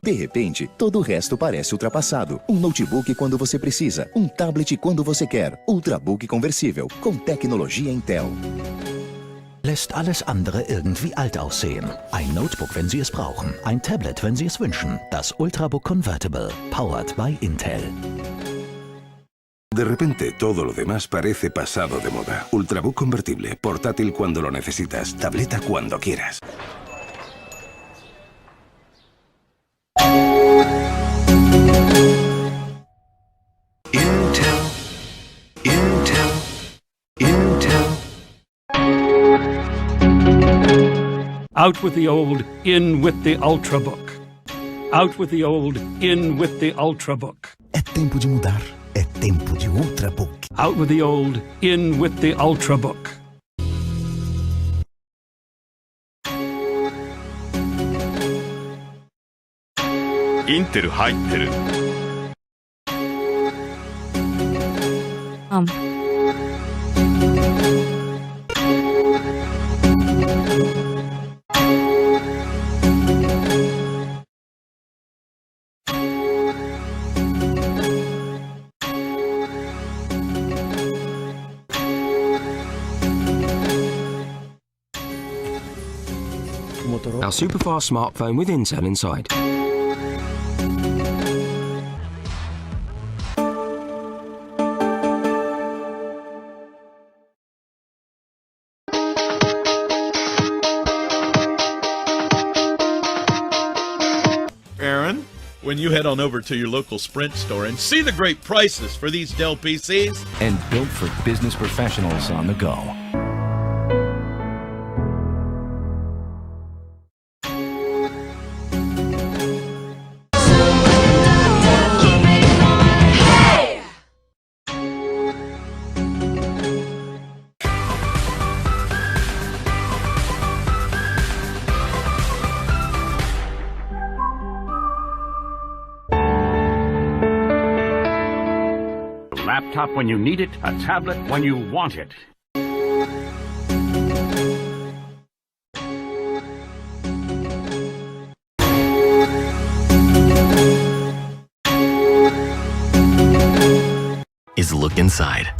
De repente, todo o resto parece ultrapassado. Notebook quando você precisa. Tablet quando você quer. Ultrabook conversível, com tecnologia Intel. Lässt alles andere irgendwie alt aussehen. Ein Notebook, wenn Sie es brauchen. Ein Tablet, wenn Sie es wünschen. Das Ultrabook Convertible, powered by Intel. De repente, todo lo demás parece pasado de moda. Ultrabook convertible, portátil cuando lo necesitas, tableta cuando quieras. Out with the old, in with the Ultrabook. Out with the old, in with the Ultrabook. É tempo de mudar. É tempo de Ultrabook. Out with the old, in with the Ultrabook. Intel 入ってる。Our superfast smartphone with Intel inside. Aaron, when you head on over to your local Sprint store and see the great prices for these Dell PCs. And built for business professionals on the go. Laptop when you need it, a tablet when you want it. Is look inside.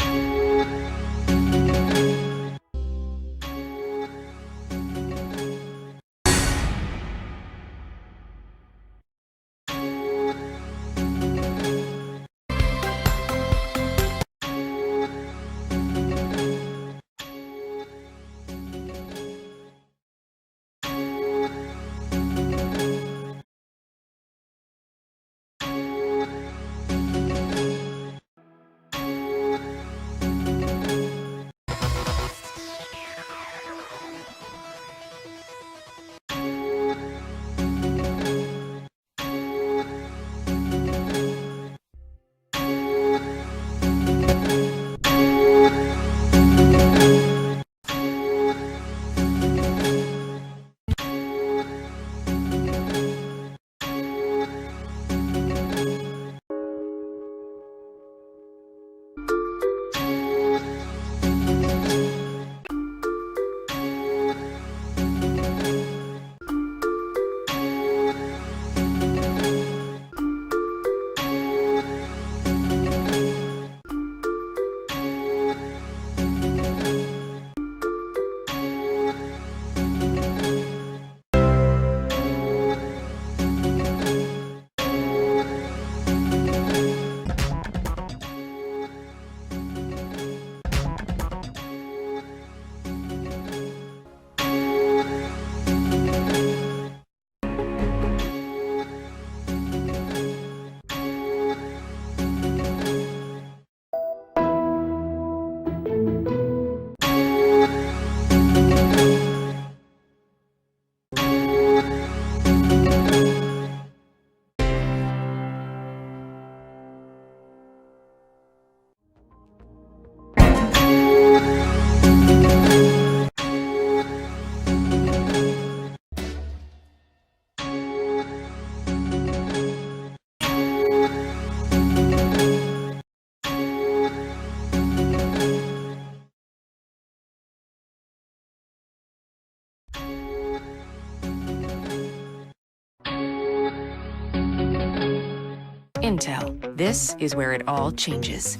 Intel. This is where it all changes.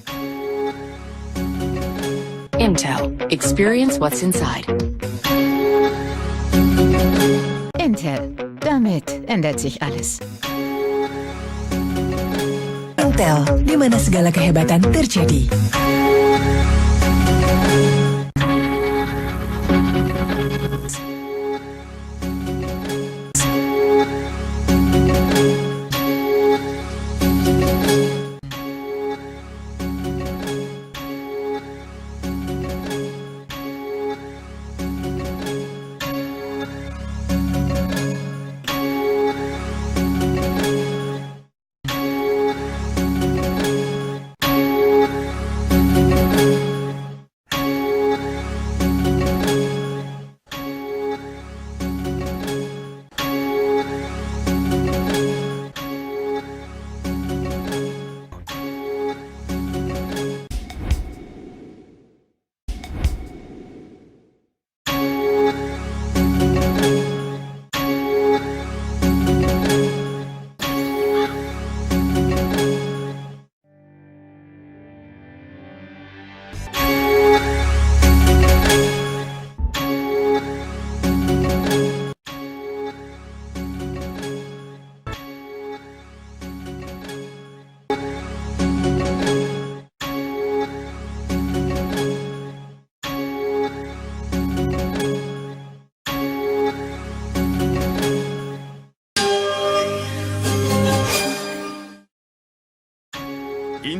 Intel. Experience what's inside. Intel. Damit ändert sich alles. Intel, di mana segala kehebatan terjadi.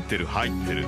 ンテル入ってる。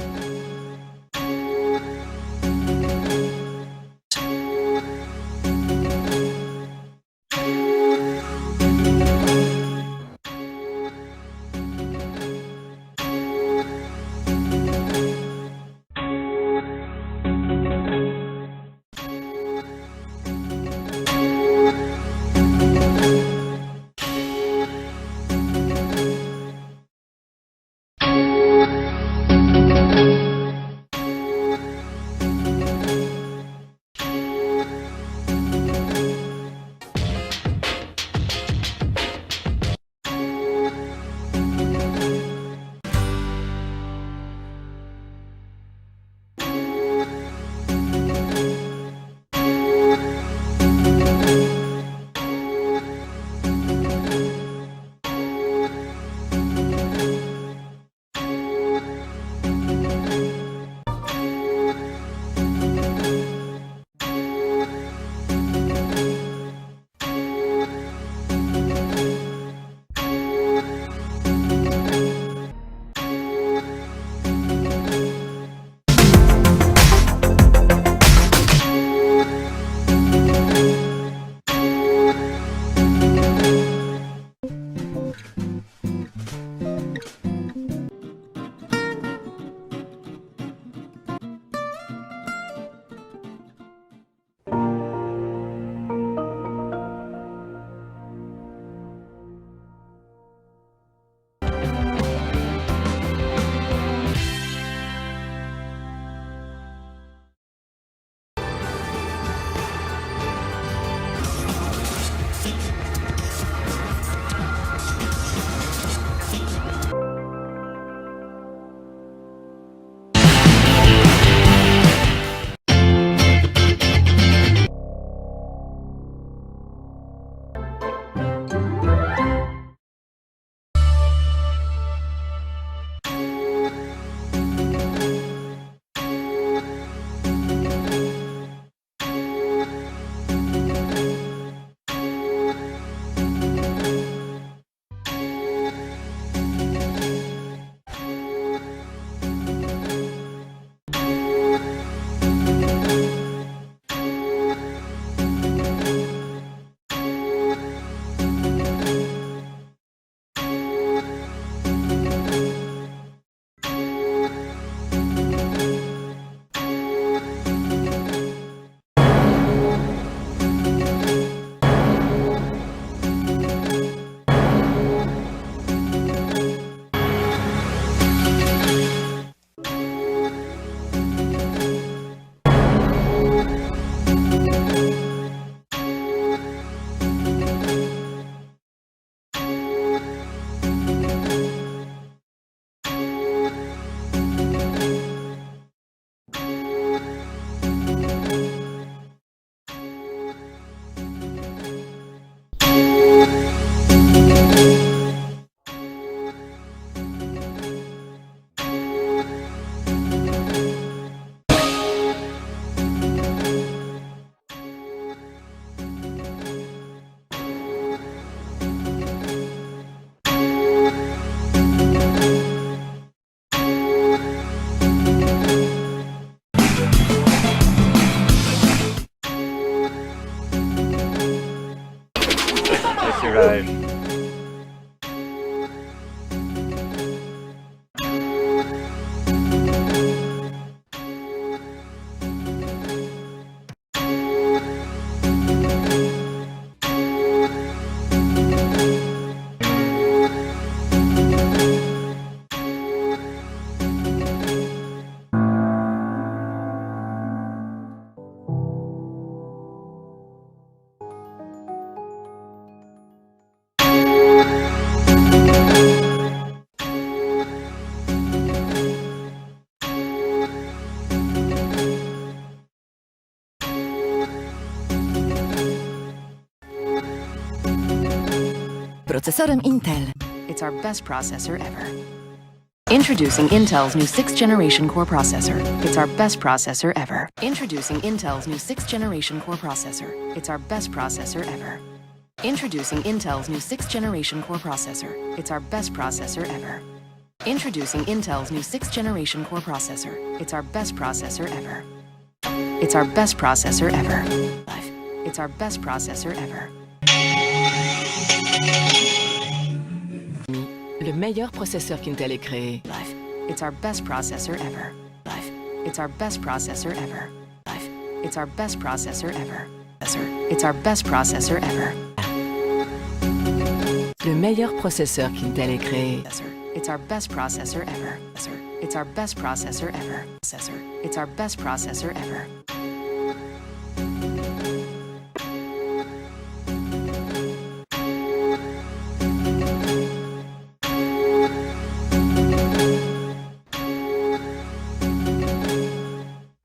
Right. Procesorem Intel. It's our best processor ever. Introducing Intel's new 6th generation core processor. It's our best processor ever. Introducing Intel's new 6th generation core processor. It's our best processor ever. Introducing Intel's new 6th generation core processor. It's our best processor ever. Introducing Intel's new 6th generation core processor. It's our best processor ever. It's our best processor ever. It's our best processor ever. Le meilleur processeur qu'Intel ait créé. It's our best processor ever. It's our best processor ever. It's our best processor ever. It's our best processor ever. Le meilleur processeur qu'Intel ait créé. It's our best processor ever. It's our best processor ever. It's our best processor ever.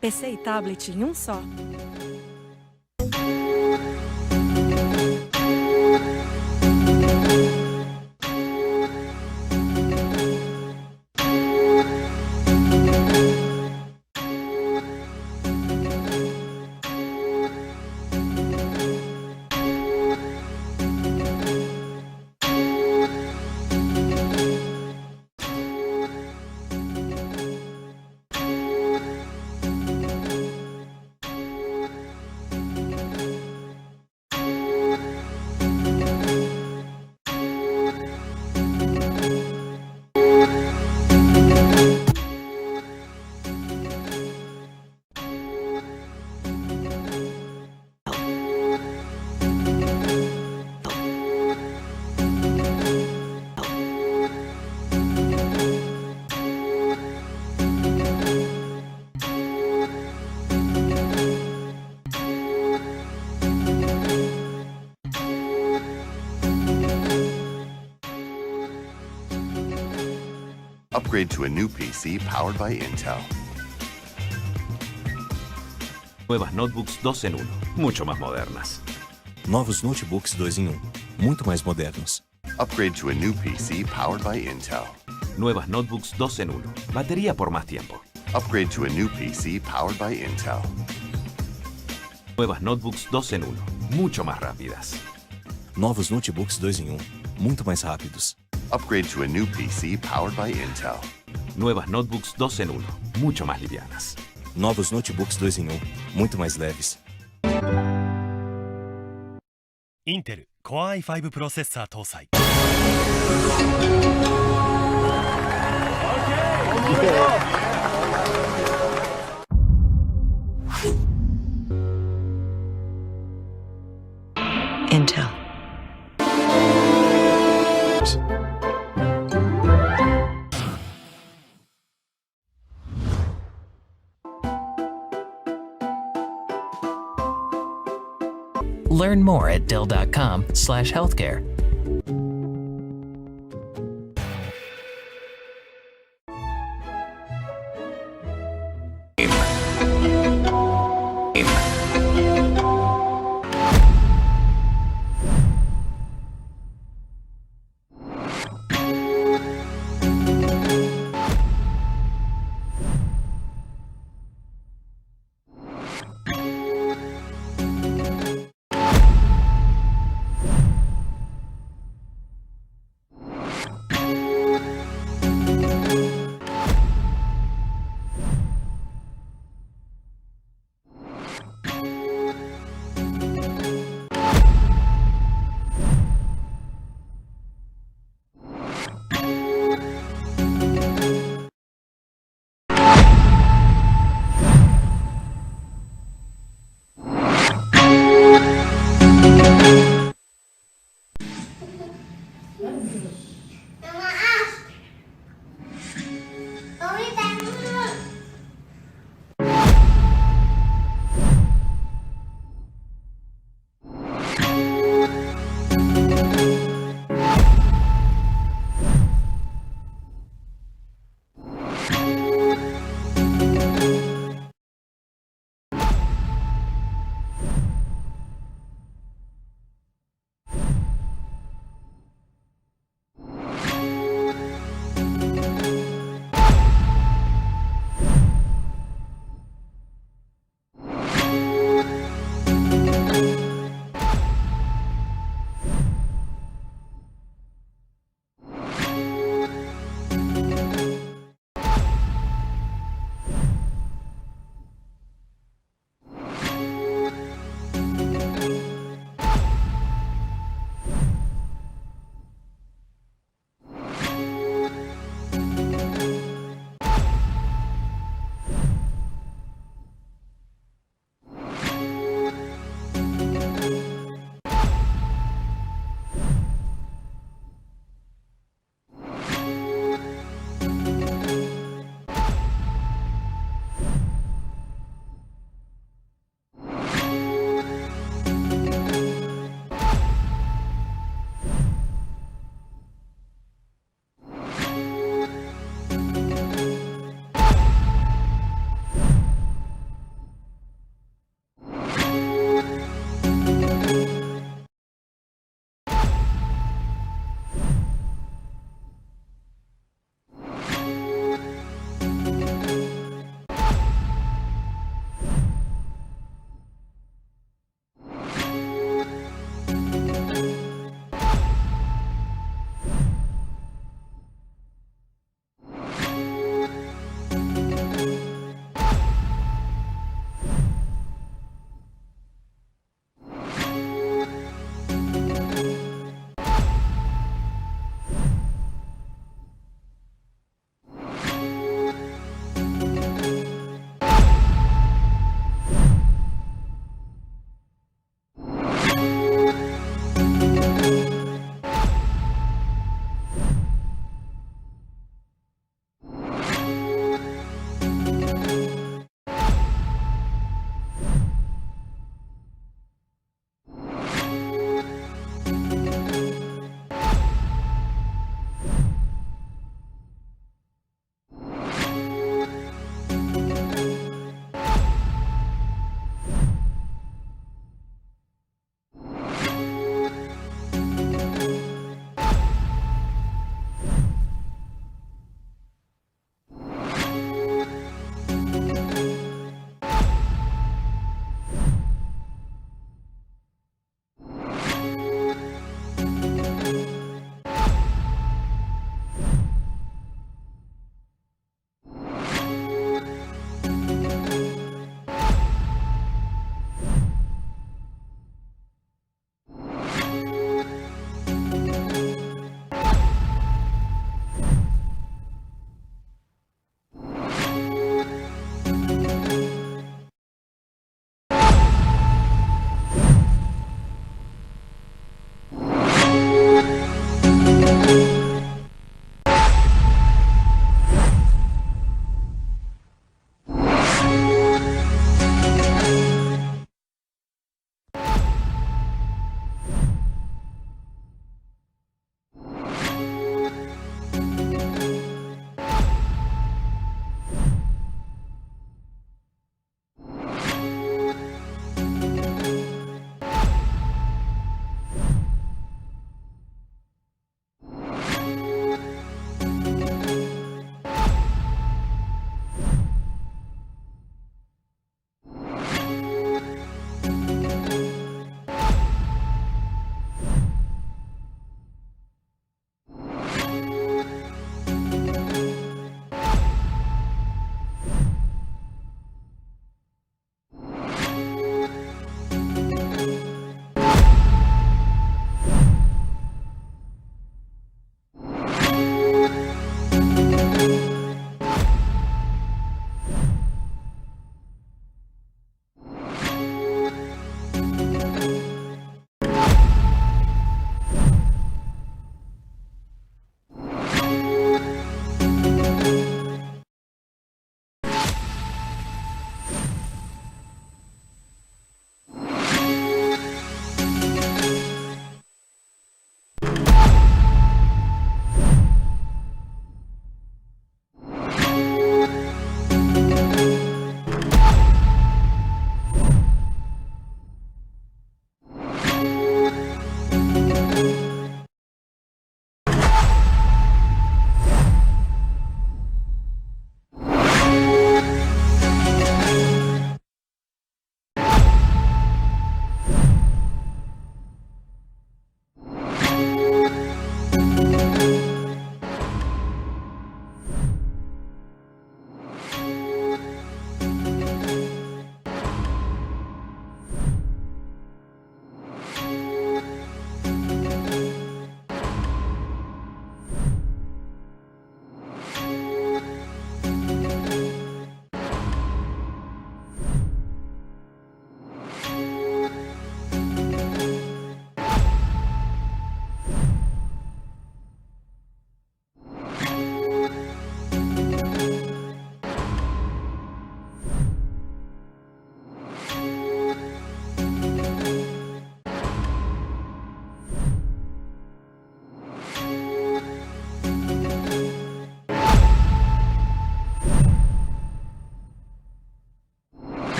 PC e tablet em um só. Upgrade to a new PC powered by Intel. Nuevas notebooks 2 en 1, mucho más modernas. Novos notebooks 2 em 1, muito mais modernos. Upgrade to a new PC powered by Intel. Nuevas notebooks 2 en 1, batería por más tiempo. Upgrade to a new PC powered by Intel. Nuevas notebooks 2 en 1, mucho más rápidas. Novos notebooks 2 em 1, muito mais rápidos. Upgrade to a new PC powered by Intel. Nuevas notebooks 2 en 1, mucho más livianas. Novos notebooks 2 em 1, muito mais leves. Intel Core i5 プロセッサー搭載。Intel. Learn more at Dell.com/healthcare.